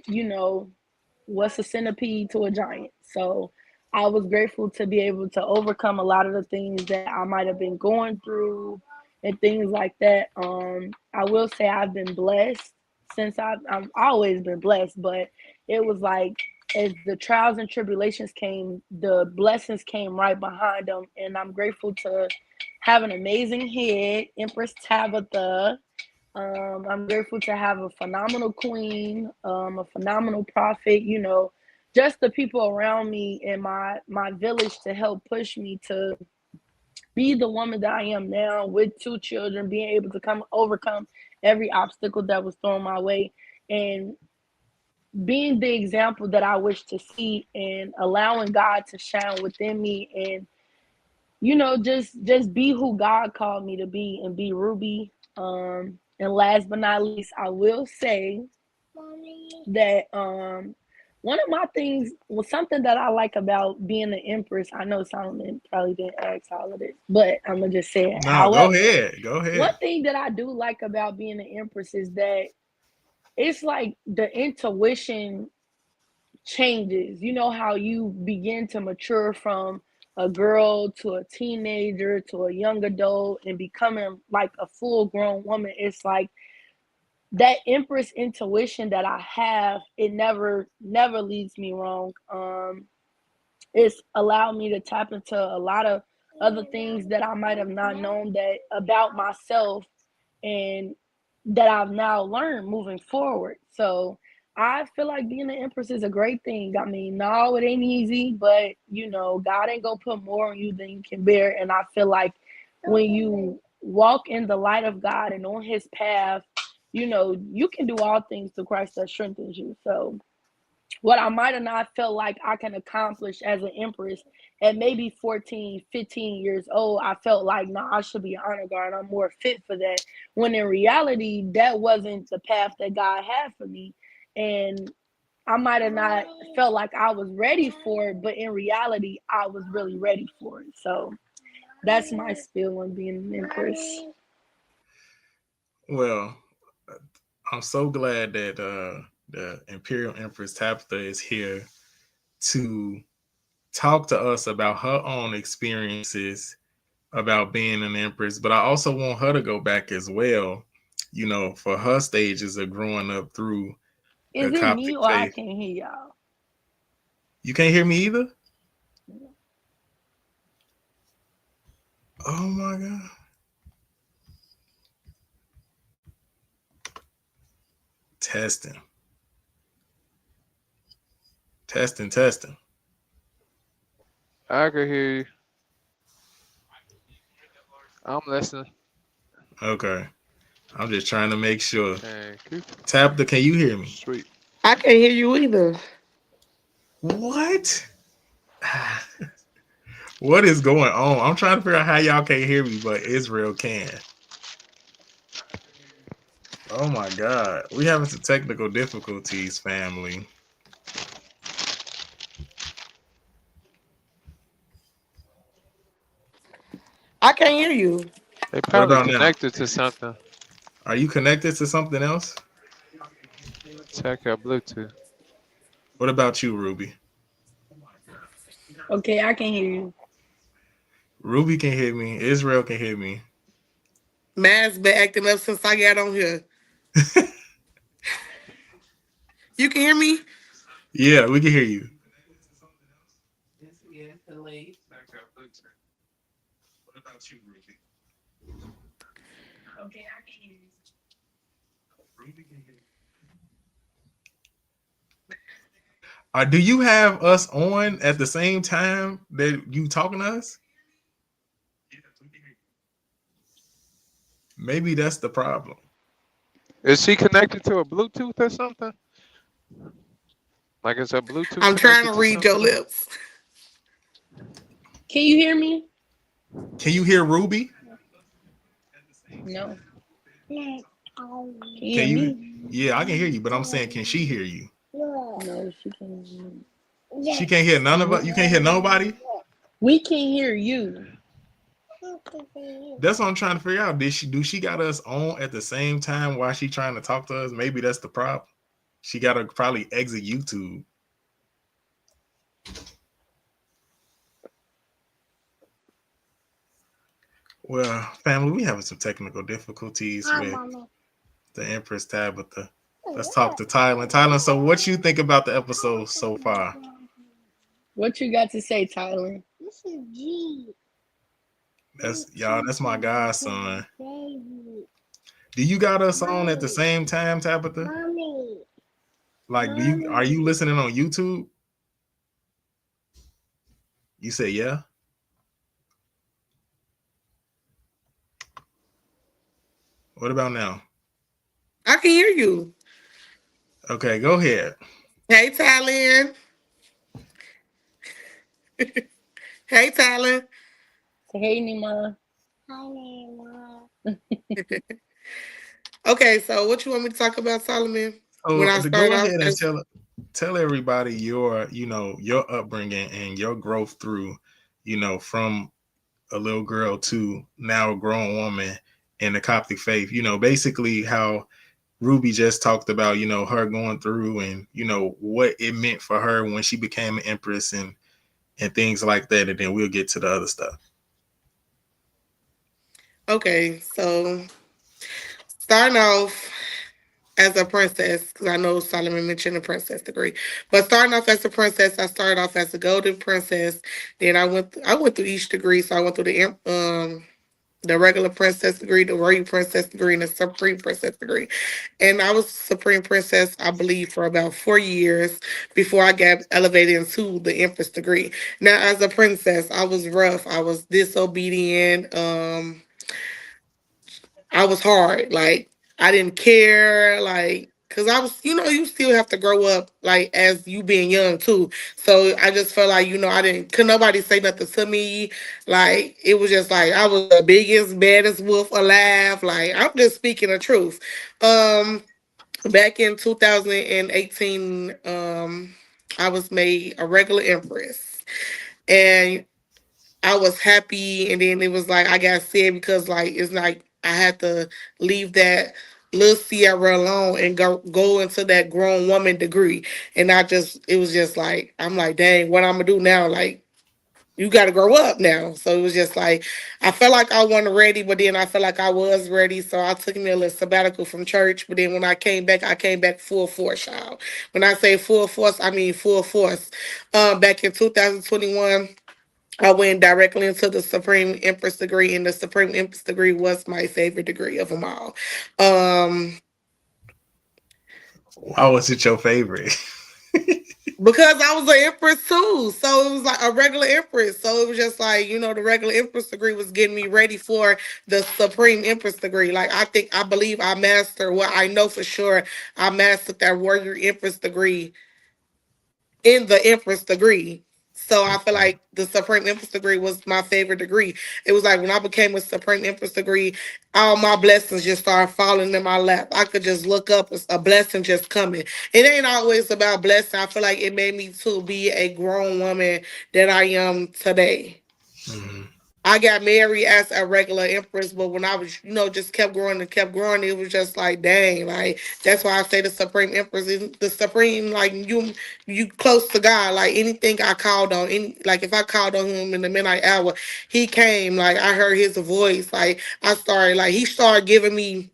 what's a centipede to a giant? So I was grateful to be able to overcome a lot of the things that I might have been going through and things like that. I will say I've been blessed since I've always been blessed, but it was like as the trials and tribulations came, the blessings came right behind them, and I'm grateful to have an amazing head, Empress Tabitha. I'm grateful to have a phenomenal queen, a phenomenal prophet, just the people around me and my village to help push me to be the woman that I am now with two children, being able to come overcome every obstacle that was thrown my way and being the example that I wish to see and allowing God to shine within me and just be who God called me to be and be Ruby. And last but not least, I will say that one of my things was something that I like about being an empress. I know Solomon probably didn't ask all of this, but I'm gonna just say it. No, go However, ahead. Go one ahead. thing that I do like about being an empress is that it's like the intuition changes. You know how you begin to mature from a girl to a teenager to a young adult and becoming like a full grown woman. It's like that empress intuition that I have, it never leads me wrong. It's allowed me to tap into a lot of other things that I might have not known that about myself and that I've now learned moving forward. So I feel like being an empress is a great thing. I mean, no, it ain't easy, but God ain't gonna put more on you than you can bear. And I feel like when you walk in the light of God and on his path, you can do all things through Christ that strengthens you. So what I might have not felt like I can accomplish as an empress at maybe 14, 15 years old, I felt like, no, I should be an honor guard. I'm more fit for that. When in reality, that wasn't the path that God had for me. And I might have not felt like I was ready for it, but in reality, I was really ready for it. So that's my spill on being an empress. Well, I'm so glad that the Imperial Empress Tabitha is here to talk to us about her own experiences about being an empress. But I also want her to go back as well, for her stages of growing up through the Is it me Coptic or I faith. can't hear y'all? You can't hear me either? Oh my God. Testing. Testing, testing. I can hear you. I'm listening. Okay. I'm just trying to make sure. Thank you. Tabitha, can you hear me? Sweet. I can't hear you either. What? What is going on? I'm trying to figure out how y'all can't hear me, but Israel can. Oh my God. We having some technical difficulties, family. I can't hear you. They What probably about now? connected to something. Are you connected to something else? Check your Bluetooth. What about you, Ruby? Okay, I can hear you. Ruby can hear me. Israel can hear me. Man's been acting up since I got on here. You can hear me? Yeah, we can hear you. Check your Bluetooth. What about you, Ruby? Okay, I can hear you. Ruby can hear me. Do you have us on at the same time that you talking to us? Maybe that's the problem. Is she connected to a Bluetooth or something? Like is her Bluetooth I'm trying connected to to read your something? lips. Can you hear me? Can you hear Ruby? No. Can you Can hear you? me? Yeah, I can hear you, but I'm saying, can she hear you? No, she can't hear me. She can't hear none of us. You can't hear nobody. We can hear you. That's what I'm trying to figure out. Did she do she got us on at the same time while she trying to talk to us? Maybe that's the problem. She got to probably exit YouTube. Well, family, we having some technical difficulties with the Empress Tabitha. Let's talk to Tylen. Tylen, so what you think about the episode so far? What you got to say, Tyler? That's y'all. That's my godson. Do you got us on at the same time, Tabitha? Like, do you are you listening on YouTube? You say yeah. What about now? I can hear you. Okay, go ahead. Hey, Tylen. Hey, Tylen. Say, hey, Nima. Okay, so what you want me to talk about, Solomon? When So I to start go off ahead and as tell everybody your your upbringing and your growth through from a little girl to now a grown woman in the Coptic faith. Basically how Ruby just talked about her going through and what it meant for her when she became an empress and things like that, and then we'll get to the other stuff. okay, so starting off as a princess, because I know Solomon mentioned a princess degree, but starting off as a princess, I started off as a golden princess. Then I went through each degree, so I went through the regular princess degree, the royal princess degree, and the supreme princess degree. And I was supreme princess, I believe, for about 4 years before I got elevated into the empress degree. Now, as a princess, I was rough. I was disobedient. I was hard. Like, I didn't care. Like, cause I was, you still have to grow up, like as you being young too. So I just felt like, could nobody say nothing to me. Like, it was just like I was the biggest, baddest wolf alive. Like, I'm just speaking the truth. Um, Back in 2018, I was made a regular empress, and I was happy, and then it was like I got sad because like it's like I had to leave that little Sierra alone and go into that grown woman degree, and it was just like I'm like, dang, what I'm gonna do now? Like, you got to grow up now. So it was just like I felt like I wasn't ready, but then I felt like I was ready. So I took me a little sabbatical from church, but then when I came back full force, y'all. When I say full force, I mean full force. Back in 2021. I went directly into the Supreme Empress degree, and the Supreme Empress degree was my favorite degree of them all. Um, Why was it your favorite? because I was an empress too, so it was like a regular empress. So it was just like the regular empress degree was getting me ready for the Supreme Empress degree. Like I believe I mastered. Well, I know for sure I mastered that warrior empress degree in the Empress degree. So I feel like the Supreme Empress degree was my favorite degree. It was like when I became a Supreme Empress degree, all my blessings just started falling in my lap. I could just look up, a blessing just coming. It ain't always about blessing. I feel like it made me to be a grown woman that I am today. Mhm. I got married as a regular empress, but when I was, just kept growing, it was just like, dang, like that's why I say the supreme empress is the supreme, like you close to God. Like anything I called on, like if I called on him in the midnight hour, he came. Like I heard his voice. Like he started giving me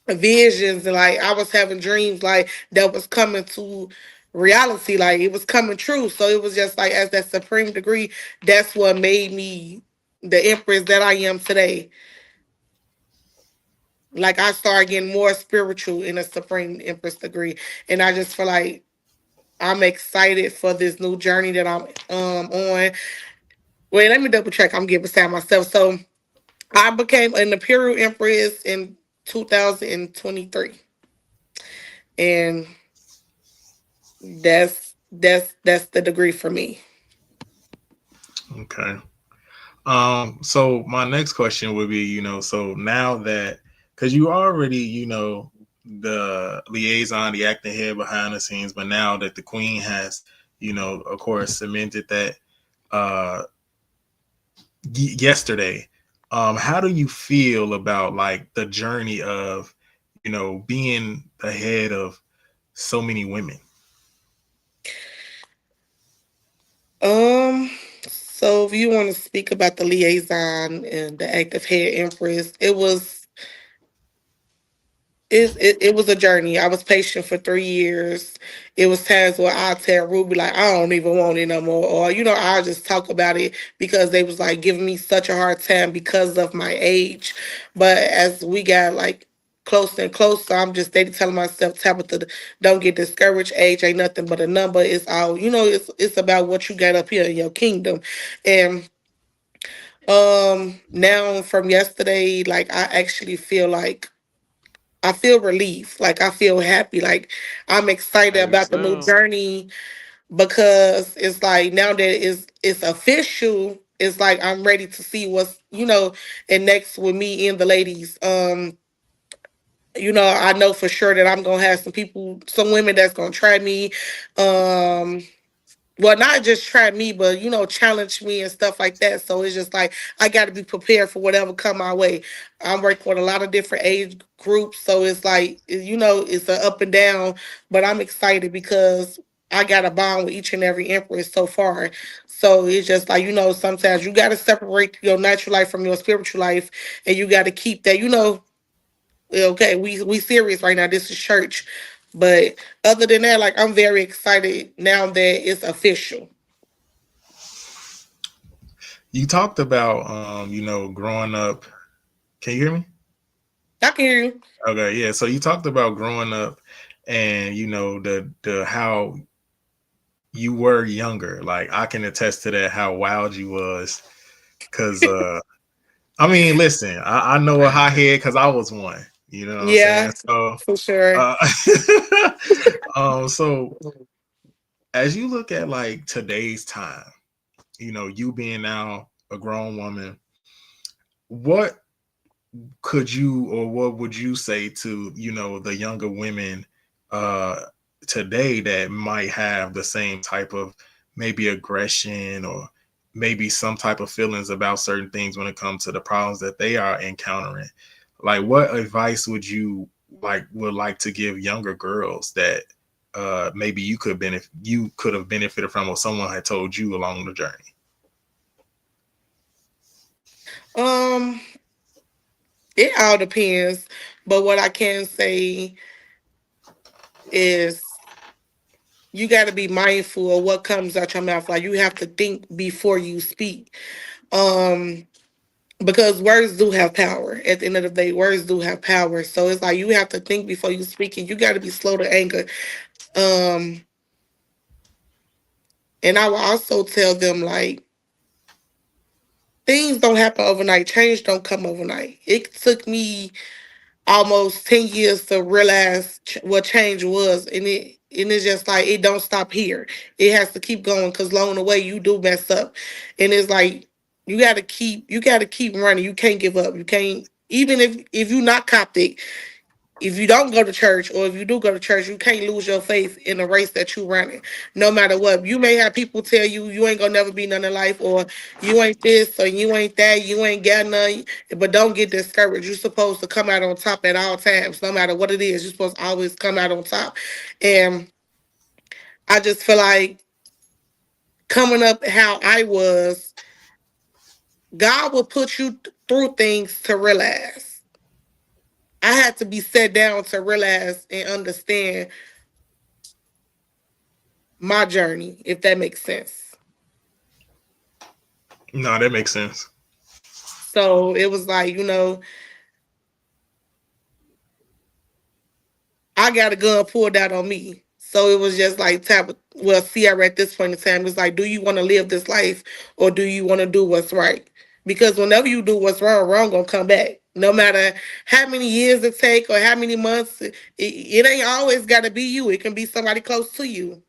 visions, and like I was having dreams like that was coming to reality, like it was coming true. So it was just like as that supreme degree, that's what made me the empress that I am today. Like I started getting more spiritual in a supreme empress degree, and I just feel like I'm excited for this new journey that I'm on. Wait, let me double check. I'm getting beside myself. So I became an imperial empress in 2023, and that's the degree for me. Okay. So my next question would be, so now that because you already, the liaison, the acting head behind the scenes, but now that the queen has, of course, cemented that uh yesterday, how do you feel about like the journey of, being the head of so many women? Um, so if you want to speak about the liaison and the active head empress, it was a journey. I was patient for 3 years. It was times where I tell Ruby like I don't even want it no more, or I'll just talk about it because they was like giving me such a hard time because of my age. But as we got like closer and closer, I'm just steady telling myself, Tabitha, don't get discouraged. Age ain't nothing but a number. It's all It's about what you got up here in your kingdom, and now from yesterday, like I actually feel like I feel relief. Like I feel happy. Like I'm excited Praise about the new Lord. journey because it's like now that it's official, it's like I'm ready to see what's and next with me and the ladies. I know for sure that I'm gonna have some women that's gonna try me. Um well, not just try me, but challenge me and stuff like that. So it's just like I got to be prepared for whatever come my way. I'm working with a lot of different age groups, so it's like it's an up and down. But I'm excited because I got a bond with each and every empress so far. So it's just like sometimes you got to separate your natural life from your spiritual life, and you got to keep that. Okay, we serious right now. This is church. But other than that, like I'm very excited now that it's official. You talked about, growing up. Can you hear me? I can hear you. Okay, yeah. So you talked about growing up, and the how you were younger. Like I can attest to that. How wild you was, because I mean, listen, I know a hothead because I was one. You know what I'm saying? Yeah, So, for sure. uh, so as you look at like today's time, you being now a grown woman, what could you or what would you say to the younger women uh today that might have the same type of maybe aggression or maybe some type of feelings about certain things when it comes to the problems that they are encountering? Like what advice would like to give younger girls that maybe you could have benefited from or someone had told you along the journey? Um, it all depends. But what I can say is you got to be mindful of what comes out your mouth. Like you have to think before you speak. Um, because words do have power. At the end of the day, words do have power. So it's like you have to think before you speak, and you got to be slow to anger. Um, and I will also tell them like things don't happen overnight. Change don't come overnight. It took me almost 10 years to realize what change was, and it's just like it don't stop here. It has to keep going because along the way you do mess up, and it's like you got to keep running. You can't give up. You can't, even if you're not Coptic, if you don't go to church, or if you do go to church, you can't lose your faith in the race that you running. No matter what, you may have people tell you you ain't gonna never be none in life, or you ain't this, or you ain't that, you ain't got none. But don't get discouraged. You're supposed to come out on top at all times, no matter what it is. You're supposed to always come out on top. And I just feel like coming up how I was, God will put you through things to realize. I had to be set down to realize and understand my journey, if that makes sense. No, that makes sense. So it was like, I got a gun pulled out on me. So it was just like, well, Sierra at this point in time, it's like, do you want to live this life, or do you want to do what's right? Because whenever you do what's wrong, wrong gonna come back. No matter how many years it take or how many months, it ain't always got to be you. It can be somebody close to you.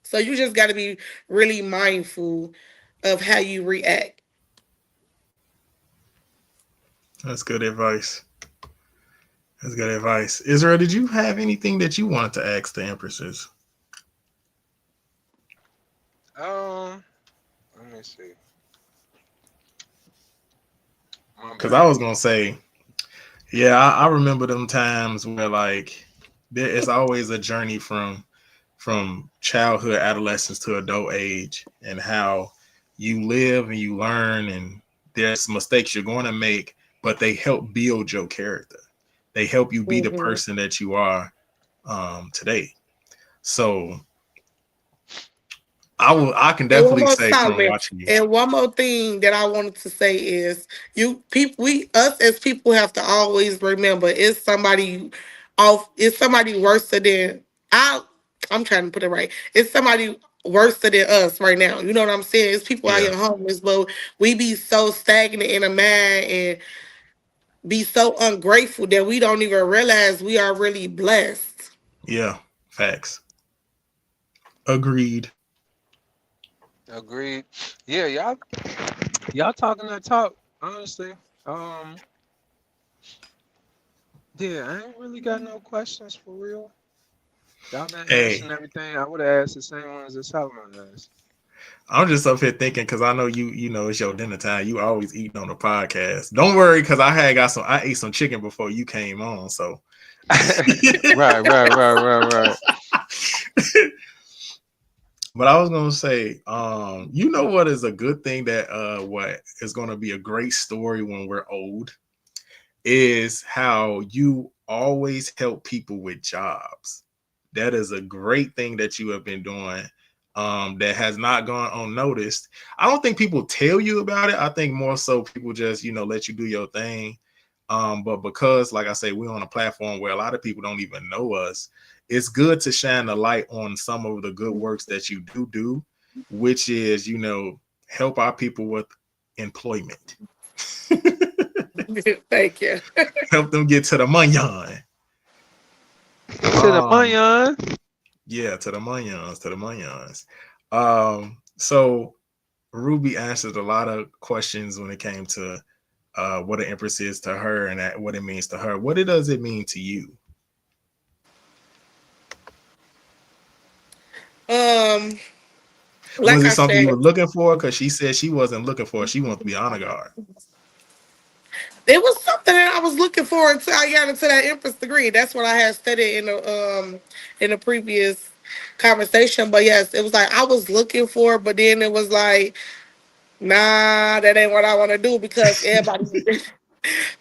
So you just got to be really mindful of how you react. That's good advice. That's good advice. Israel, did you have anything that you wanted to ask the empresses? Um, Let me see. My Because I bad. was gonna say, yeah, I remember them times where like there is always a journey from childhood, adolescence to adult age, and how you live and you learn, and there's mistakes you're going to make, but they help build your character. They help you be the Hmm. person that you are today. So I can And one definitely more say from Solomon. watching you. And one more thing that I wanted to say is you people we us as people have to always remember it's somebody worse than I I'm trying to put it right. It's somebody worse than us right now. You know what I'm saying? It's people out Yeah, here homeless, but we be so stagnant in a mind and be so ungrateful that we don't even realize we are really blessed. yeah, facts. Agreed. Agreed. Yeah, y'all talking that talk. Honestly, um, yeah, I ain't really got no questions for real. Y'all been Hey, answering everything. I would have asked the same ones that Solomon asked. I'm just up here thinking because I know you know it's your dinner time. You always eating on the podcast. Don't worry, because I ate some chicken before you came on. So Right. but I was gonna say, you know what is a good thing that what is gonna be a great story when we're old is how you always help people with jobs. That is a great thing that you have been doing. That has not gone unnoticed. I don't think people tell you about it. I think more so people just, let you do your thing. But because, like I say, we're on a platform where a lot of people don't even know us, it's good to shine the light on some of the good works that you do, which is, help our people with employment. Thank you. Help them get to the money. To the Um, Mayan. yeah, to the munions. So Ruby answered a lot of questions when it came to what an empress is to her and what it means to her. What does it mean to you? Um, Was like it I something you said, were looking for? Because she said she wasn't looking for it. She wanted to be honor guard. it was something that I was looking for until I got into that Empress degree. That's what I had studied in the previous conversation. But yes, it was like I was looking for it, but then it was like, nah, that ain't what I want to do because everybody,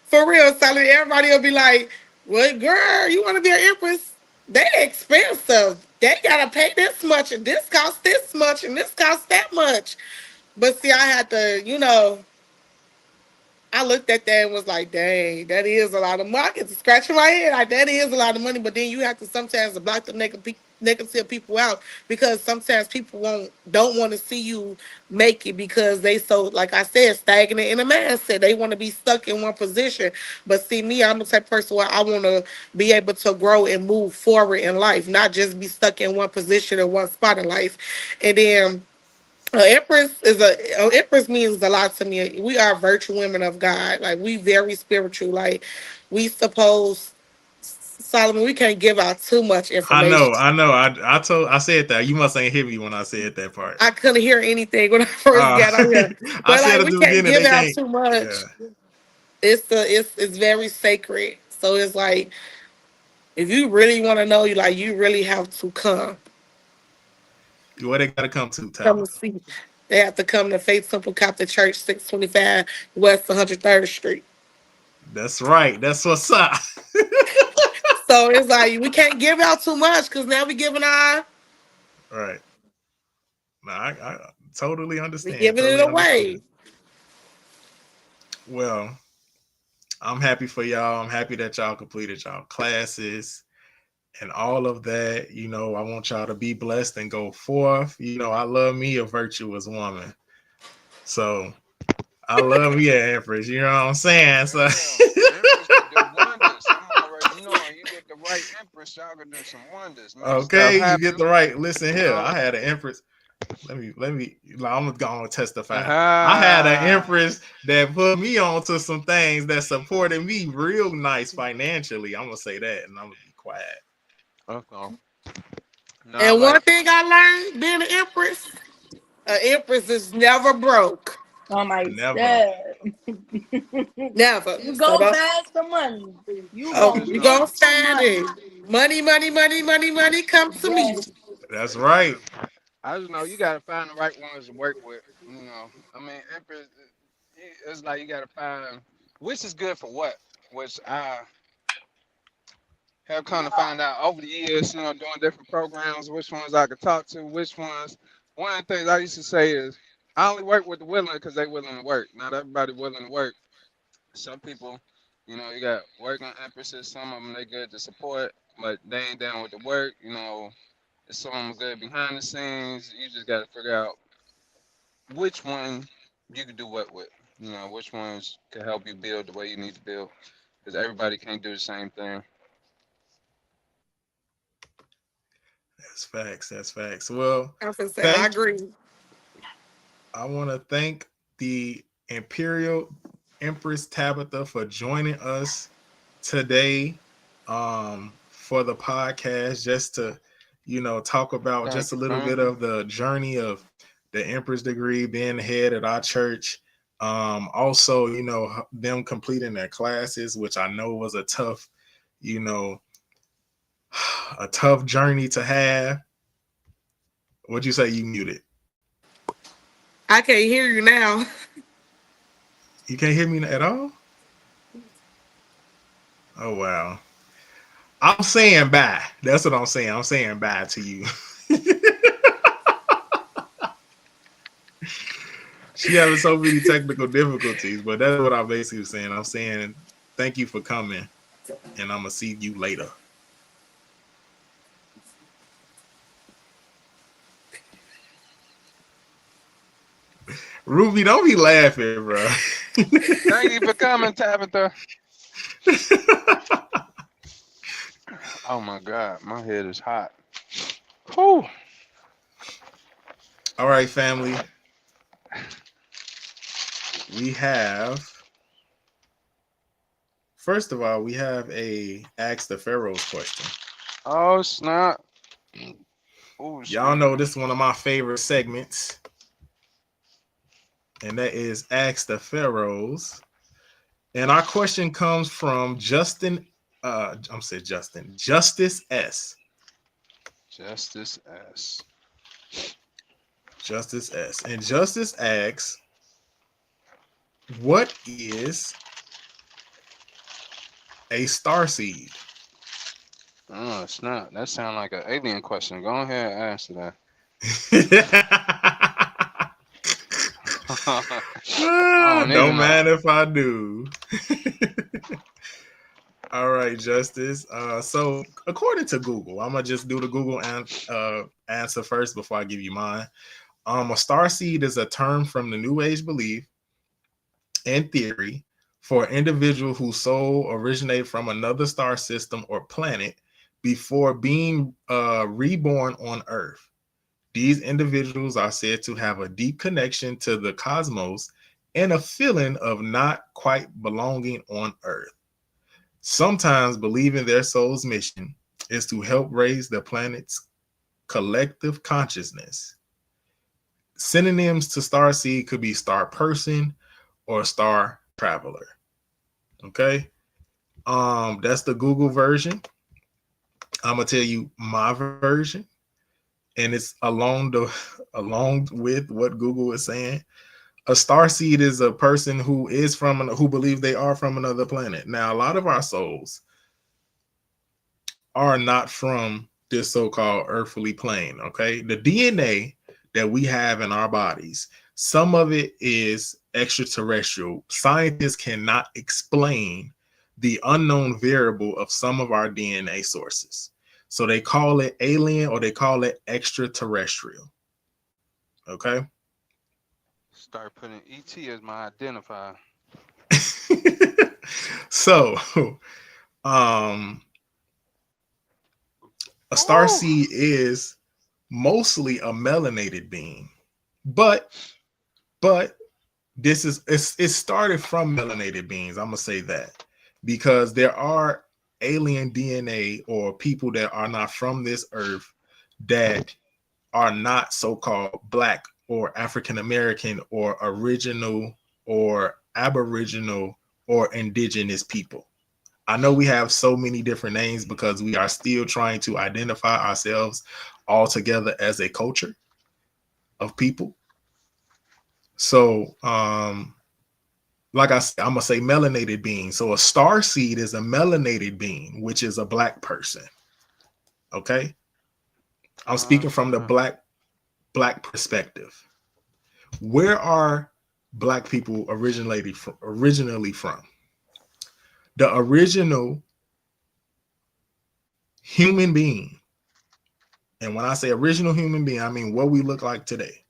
for real, Sally, everybody will be like, "What, girl? You want to be an Empress? They expensive. They gotta pay this much, and this costs this much, and this costs that much." But see, I had to, I looked at that and was like, dang, that is a lot of money. I get to scratching my head. Like, that is a lot of money. But then you have to sometimes block the negative people out because sometimes people don't want to see you make it because they so, like I said, stagnant in a mindset. They want to be stuck in one position. But see, me, I'm the type of person where I want to be able to grow and move forward in life, not just be stuck in one position or one spot in life. And then empress means a lot to me. We are virtual women of God. Like we very spiritual. Like we suppose Solomon, we can't give out too much I know, information. I know. I said that. You must ain't hit me when I said that part. I couldn't hear anything when I first Uh, got on here. I But said like at we the can't beginning give they out can't. too Yeah. much. It's very sacred. So it's like if you really want to know, you really have to What they got to come to, come Tabitha? and see. They have to come to Faith Temple Catholic Church, 625 West 103rd Street. That's right. That's what's up. So it's like we can't give out too much because now Right. No, I totally we understand. giving it Totally away. understand. Well, I'm happy for y'all. I'm happy that y'all completed y'all classes and all of that. I want y'all to be blessed and go forth. I love me a virtuous woman. So I love me an empress. You know what I'm saying? So Yeah, Empress could do wonders. I'm already knowing you get the right Empress, y'all could do some wonders, make stuff okay, you get happen. the right. Listen You here. know, I had an empress. let me. I'm gonna testify. I had an Ah, empress that put me on to some things that supported me real nice financially. I'm gonna say that, and I'm gonna be quiet. okay. No, And like one thing I learned being an empress is never broke. Oh my Never. God. Never. You So go don't. fast for money. You I Oh, gonna just you know. gonna get some stand money. it. Money, money, money, money, money. Come to me. Yes. That's right. I just know you gotta find the right ones to work with. I mean, Empress, it's like you gotta find which is good for what. Which I have come to find out over the years, doing different programs, which ones I could talk to, which ones. One of the things I used to say is, I only work with the willing because they willing to work. Not everybody willing to work. Some people, you got working empresses. Some of them they good to support, but they ain't down with the work. Some of them good behind the scenes. You just got to figure out which one you can do what with. Which ones can help you build the way you need to build. Because everybody can't do the same thing. That's facts. That's facts. Well, I was say I thank. agree. I want to thank the Imperial Empress Tabitha for joining us today for the podcast, just to talk about just Thank a you, little fam. bit of the journey of the Empress degree, being the head at our church. Also, them completing their classes, which I know was you know a tough journey to have. What'd you say? You muted? I can't hear you now. You can't hear me at all? Oh wow. I'm saying bye. That's what I'm saying. I'm saying bye to you. She having so many technical difficulties, but that's what I'm basically saying. I'm saying thank you for coming, and I'm gonna see you later. Ruby, don't be laughing, bro. Thank you for coming, Tabitha. Oh my God, my head is hot. Whew. All right, family. We have first of all, we have a ask the Pharaohs question. Oh snap. Oh, Y'all excuse know me. this is one of my favorite segments, and that is ask the Pharaohs. And our question comes from Justin. I'm saying Justin. Justice S. Justice S. Justice S. And Justice asks, what is a star seed? Oh snap. That sounds like an alien question. Go ahead and answer that. I don't even Don't know. mind if I do. All right, Justice. So according to Google, I'm gonna just do the Google answer first before I give you mine. A star seed is a term from the New Age belief and theory for an individual whose soul originated from another star system or planet before being reborn on Earth. These individuals are said to have a deep connection to the cosmos and a feeling of not quite belonging on Earth. Sometimes believing their soul's mission is to help raise the planet's collective consciousness. Synonyms to star seed could be star person or star traveler. Okay. That's the Google version. I'm gonna tell you my version, and it's along with what Google is saying. A star seed is a person who believe they are from another planet. Now, a lot of our souls are not from this so-called earthly plane. Okay, the DNA that we have in our bodies, some of it is extraterrestrial. Scientists cannot explain the unknown variable of some of our DNA sources. So they call it alien or they call it extraterrestrial. Okay. Start putting ET as my identifier. So, um, a star Ooh. seed is mostly a melanated being. But this is it started from melanated beings. I'm gonna say that because there are alien DNA or people that are not from this earth that are not so-called black or African American or original or aboriginal or indigenous people. I know we have so many different names because we are still trying to identify ourselves all together as a culture of people. So, like I said, I'm gonna say melanated being. So a star seed is a melanated being, which is a black person. Okay, I'm speaking from the black perspective. Where are black people originally from? The original human being, and when I say original human being, I mean what we look like today,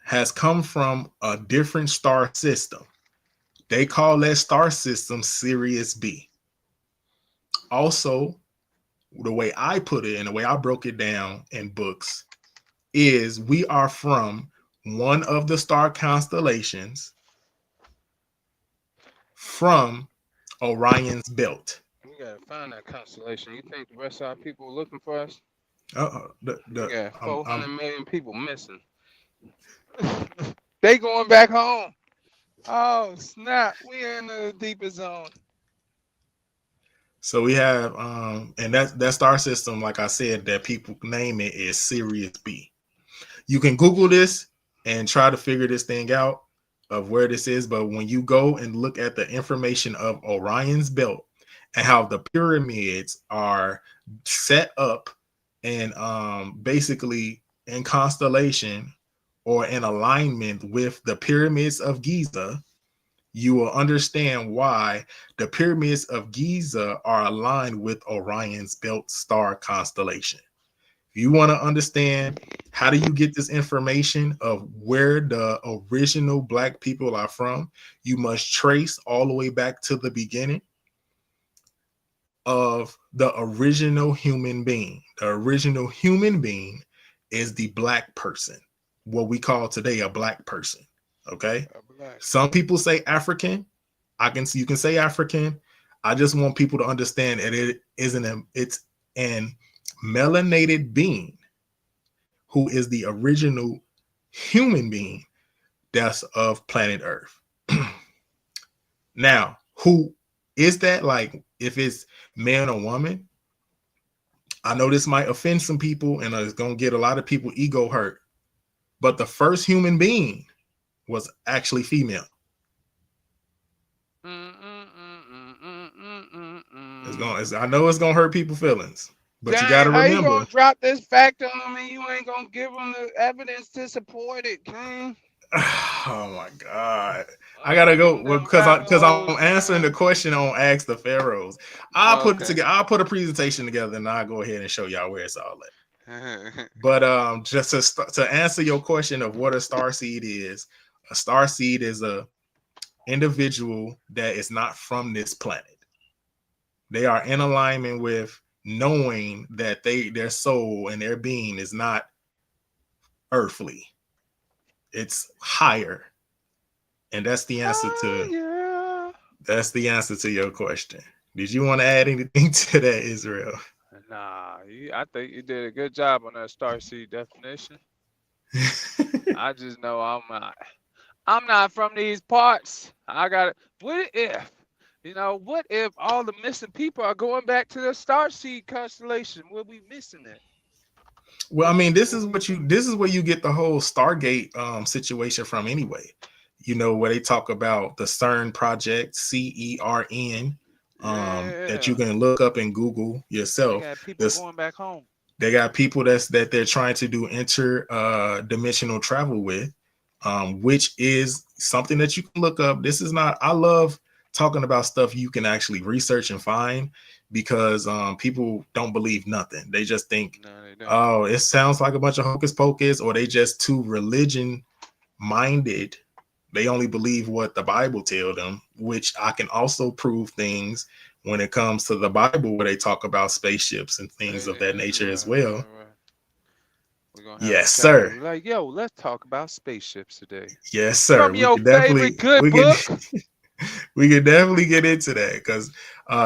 has come from a different star system. They call that star system Sirius B. Also, the way I put it and the way I broke it down in books is we are from one of the star constellations from Orion's belt. We gotta find that constellation. You think the rest of our people looking for us? We got 400 million people missing. They going back home. Oh snap! We in the deepest zone. So we have and that star system, like I said, that people name it is Sirius B. You can Google this and try to figure this thing out of where this is, but when you go and look at the information of Orion's belt and how the pyramids are set up and basically in constellation or in alignment with the pyramids of Giza, you will understand why the pyramids of Giza are aligned with Orion's belt star constellation. If you want to understand how do you get this information of where the original black people are from, you must trace all the way back to the beginning of the original human being. The original human being is the black person, what we call today a black person. Okay. Some people say African. You can say African. I just want people to understand that it's an melanated being who is the original human being that's of planet Earth. Now, who is that? Like, if it's man or woman, I know this might offend some people and it's going to get a lot of people ego hurt, but the first human being was actually female. I know it's gonna hurt people's feelings, but Dang, you gotta remember. How you gonna drop this fact on me? You ain't gonna give them the evidence to support it, King. Oh my God! I gotta go because I'm answering the question on Ask the Pharaohs. I'll put a presentation together and I'll go ahead and show y'all where it's all at. But just to answer your question of what a starseed is, a starseed is a individual that is not from this planet. They are in alignment with knowing that their soul and their being is not earthly. It's higher. And that's the answer that's the answer to your question. Did you want to add anything to that, Israel? Nah, I think you did a good job on that starseed definition. I just know I'm not from these parts. What if all the missing people are going back to the starseed constellation? We'll be missing it. Well, I mean, this is where you get the whole Stargate situation from anyway. You know, where they talk about the CERN project, CERN, that you can look up and Google yourself. They got people going back home. They got people that they're trying to do interdimensional travel with, which is something that you can look up. I love talking about stuff you can actually research and find, because people don't believe nothing. They just think, oh, it sounds like a bunch of hocus pocus, or they just too religion minded. They only believe what the Bible tells them, which I can also prove things when it comes to the Bible, where they talk about spaceships and things of that nature as well. Right. We're gonna have a Yes, chapter. sir. We're like, yo, let's talk about spaceships today. Yes, sir. From your favorite good We can book. we can definitely get into that because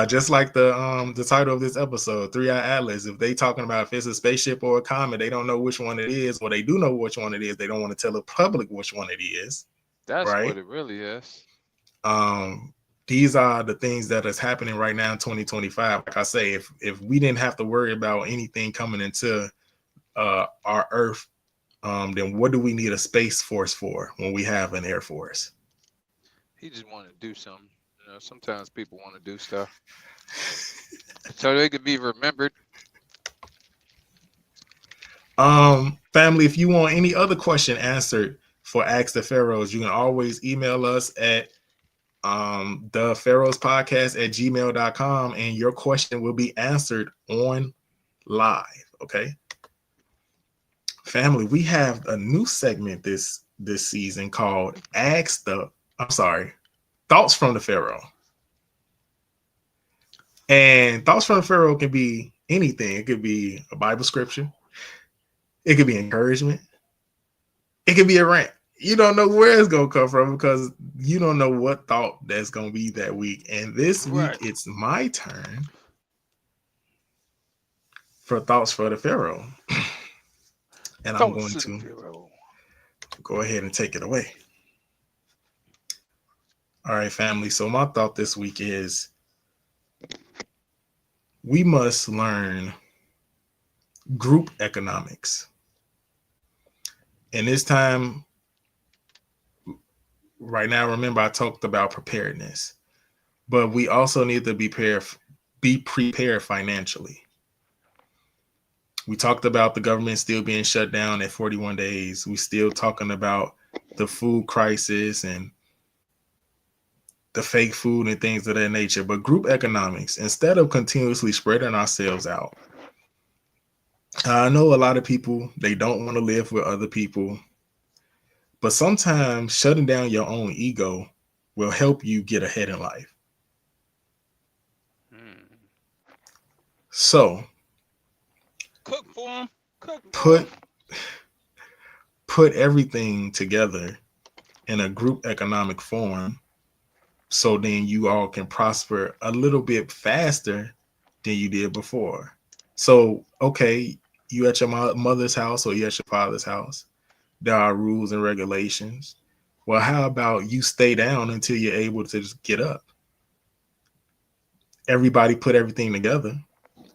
just like the title of this episode, Three Eye Atlas, if they talking about if it's a spaceship or a comet, they don't know which one it is, or they do know which one it is. They don't want to tell the public which one it is, That's right? what it really is. These are the things that is happening right now in 2025. Like I say, if we didn't have to worry about anything coming into our Earth, then what do we need a space force for when we have an Air Force? He just wanted to do something. You know, sometimes people want to do stuff so they could be remembered. Family, if you want any other question answered for Ask the Pharaohs, you can always email us at the Pharaohs Podcast at gmail.com, and your question will be answered on live. Okay. Family, we have a new segment this season called Thoughts from the Pharaoh. And Thoughts from the Pharaoh can be anything. It could be a Bible scripture. It could be encouragement. It could be a rant. You don't know where it's going to come from because you don't know what thought that's going to be that week. And this week, it's my turn for Thoughts for the Pharaoh. And I'm going to go ahead and take it away. All right, family. So my thought this week is we must learn group economics. And this time, right now, remember I talked about preparedness, but we also need to be prepared financially. We talked about the government still being shut down at 41 days. We still talking about the food crisis and the fake food and things of that nature. But group economics, instead of continuously spreading ourselves out, I know a lot of people, they don't want to live with other people, but sometimes shutting down your own ego will help you get ahead in life. So, cook for them. Put everything together in a group economic form, so then you all can prosper a little bit faster than you did before. So, okay, you at your mother's house or you at your father's house, there are rules and regulations. Well, how about you stay down until you're able to just get up? Everybody put everything together.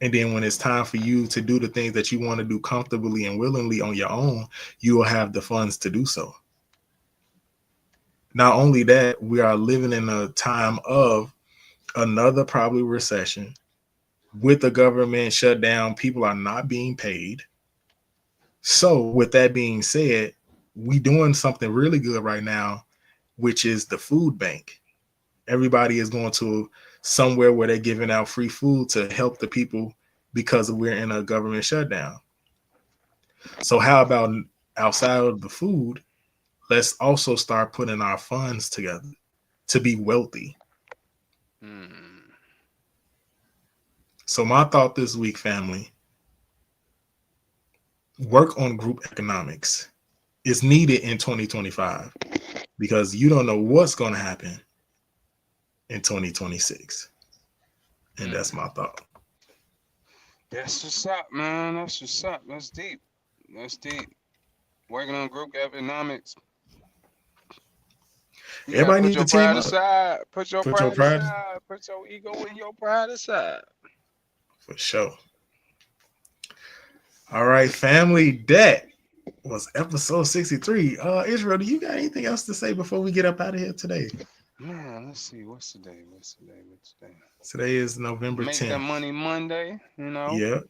And then when it's time for you to do the things that you want to do comfortably and willingly on your own, you will have the funds to do so. Not only that, we are living in a time of another probably recession. With the government shut down, people are not being paid. So with that being said, we doing something really good right now, which is the food bank. Everybody is going to somewhere where they're giving out free food to help the people because we're in a government shutdown. So how about outside of the food, let's also start putting our funds together to be wealthy. So my thought this week, family, work on group economics is needed in 2025 because you don't know what's going to happen in 2026. And that's my thought. That's what's up, man. That's what's up. That's deep. That's deep. Working on group economics. You Everybody put needs your to team pride up. aside. Put your pride aside. Put your ego and your pride aside. For sure. All right, family. That was episode 63. Israel, do you got anything else to say before we get up out of here today? Man, let's see. What's today? Today is November 10th. Make that money Monday, you know. Yeah.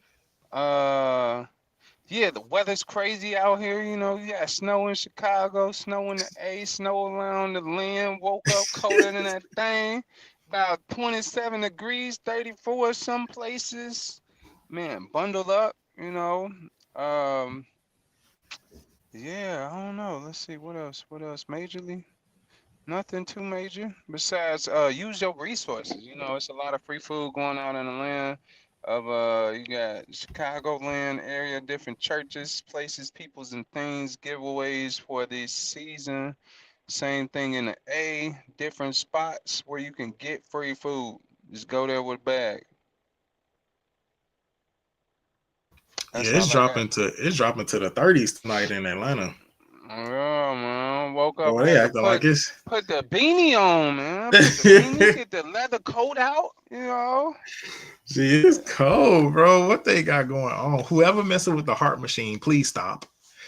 Yeah, the weather's crazy out here, you know. You got snow in Chicago, snow in the A, snow around the land. Woke up colder than that thing. About 27 degrees, 34 some places. Man, bundled up, you know. Yeah, I don't know. Let's see what else. Majorly. Nothing too major besides use your resources. You know, it's a lot of free food going out in the land of you got Chicagoland area, different churches, places, peoples and things, giveaways for this season. Same thing in the A, different spots where you can get free food. Just go there with a bag. Yeah, That's all I got. it's dropping to the 30s tonight in Atlanta. Yeah, man. Woke up, Boy, they had to acting like it's put the beanie on, man. Put the beanie, get the leather coat out, you know. See, it's cold, bro. What they got going on? Whoever messing with the heart machine, please stop.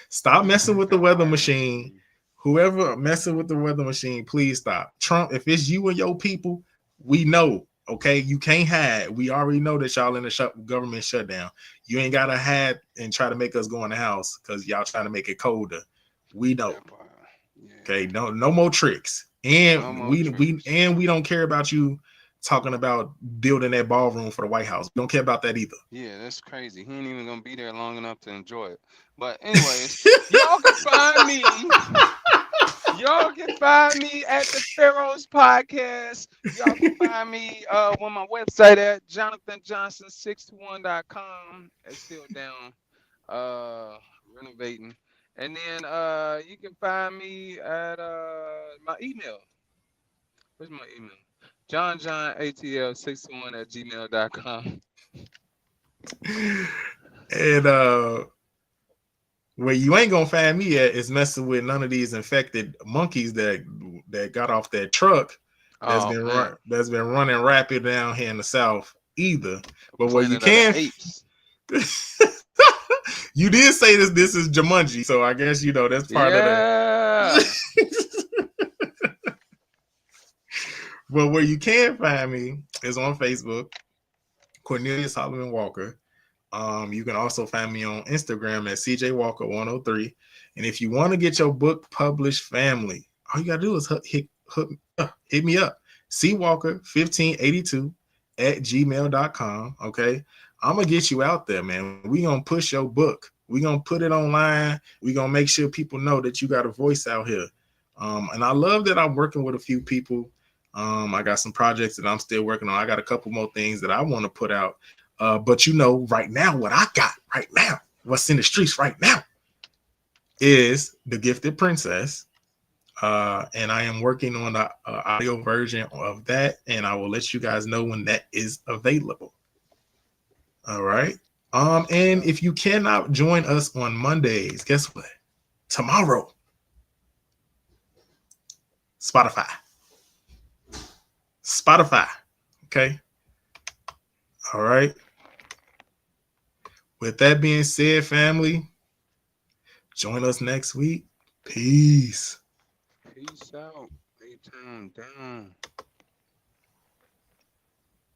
Stop messing with the The weather heart machine. machine. Whoever messing with the weather machine, please stop. Trump, if it's you and your people, we know. Okay, you can't hide. We already know that y'all in the government shutdown. You ain't gotta hide and try to make us go in the house because y'all trying to make it colder. We know. That part. Okay, Yeah. no more tricks. No And more tricks. we don't care about you talking about building that ballroom for the White House. We don't care about that either. Yeah, that's crazy. He ain't even gonna be there long enough to enjoy it. But anyways, y'all can find me. Y'all can find me at the Pharaohs Podcast. Y'all can find me on my website at jonathanjohnson621.com. It's still down, renovating. And then you can find me at my email. Where's my email? JohnATL61 at gmail.com. And where you ain't gonna find me at is messing with none of these infected monkeys that got off that truck Oh man, that's been running rapid down here in the South either. But where you Planet of the can Apes. you did say this is Jumanji, so I guess you know that's part of the Yeah. but where you can find me is on Facebook, Cornelius Solomon Walker. You can also find me on Instagram at CJ Walker 103. And if you want to get your book published, family, all you gotta do is hit me up. cwalker1582 at gmail.com. Okay. I'm gonna get you out there, man. We gonna push your book. We gonna put it online. We gonna make sure people know that you got a voice out here. And I love that I'm working with a few people. I got some projects that I'm still working on. I got a couple more things that I want to put out. But you know, right now, what I got right now, what's in the streets right now, is The Gifted Princess. And I am working on the audio version of that, and I will let you guys know when that is available. All right. That's what's And up. if you cannot join us on Mondays, guess what? Tomorrow, Spotify. Spotify. Okay. All right. With that being said, family, join us next week. Peace. Peace out. A-Town down.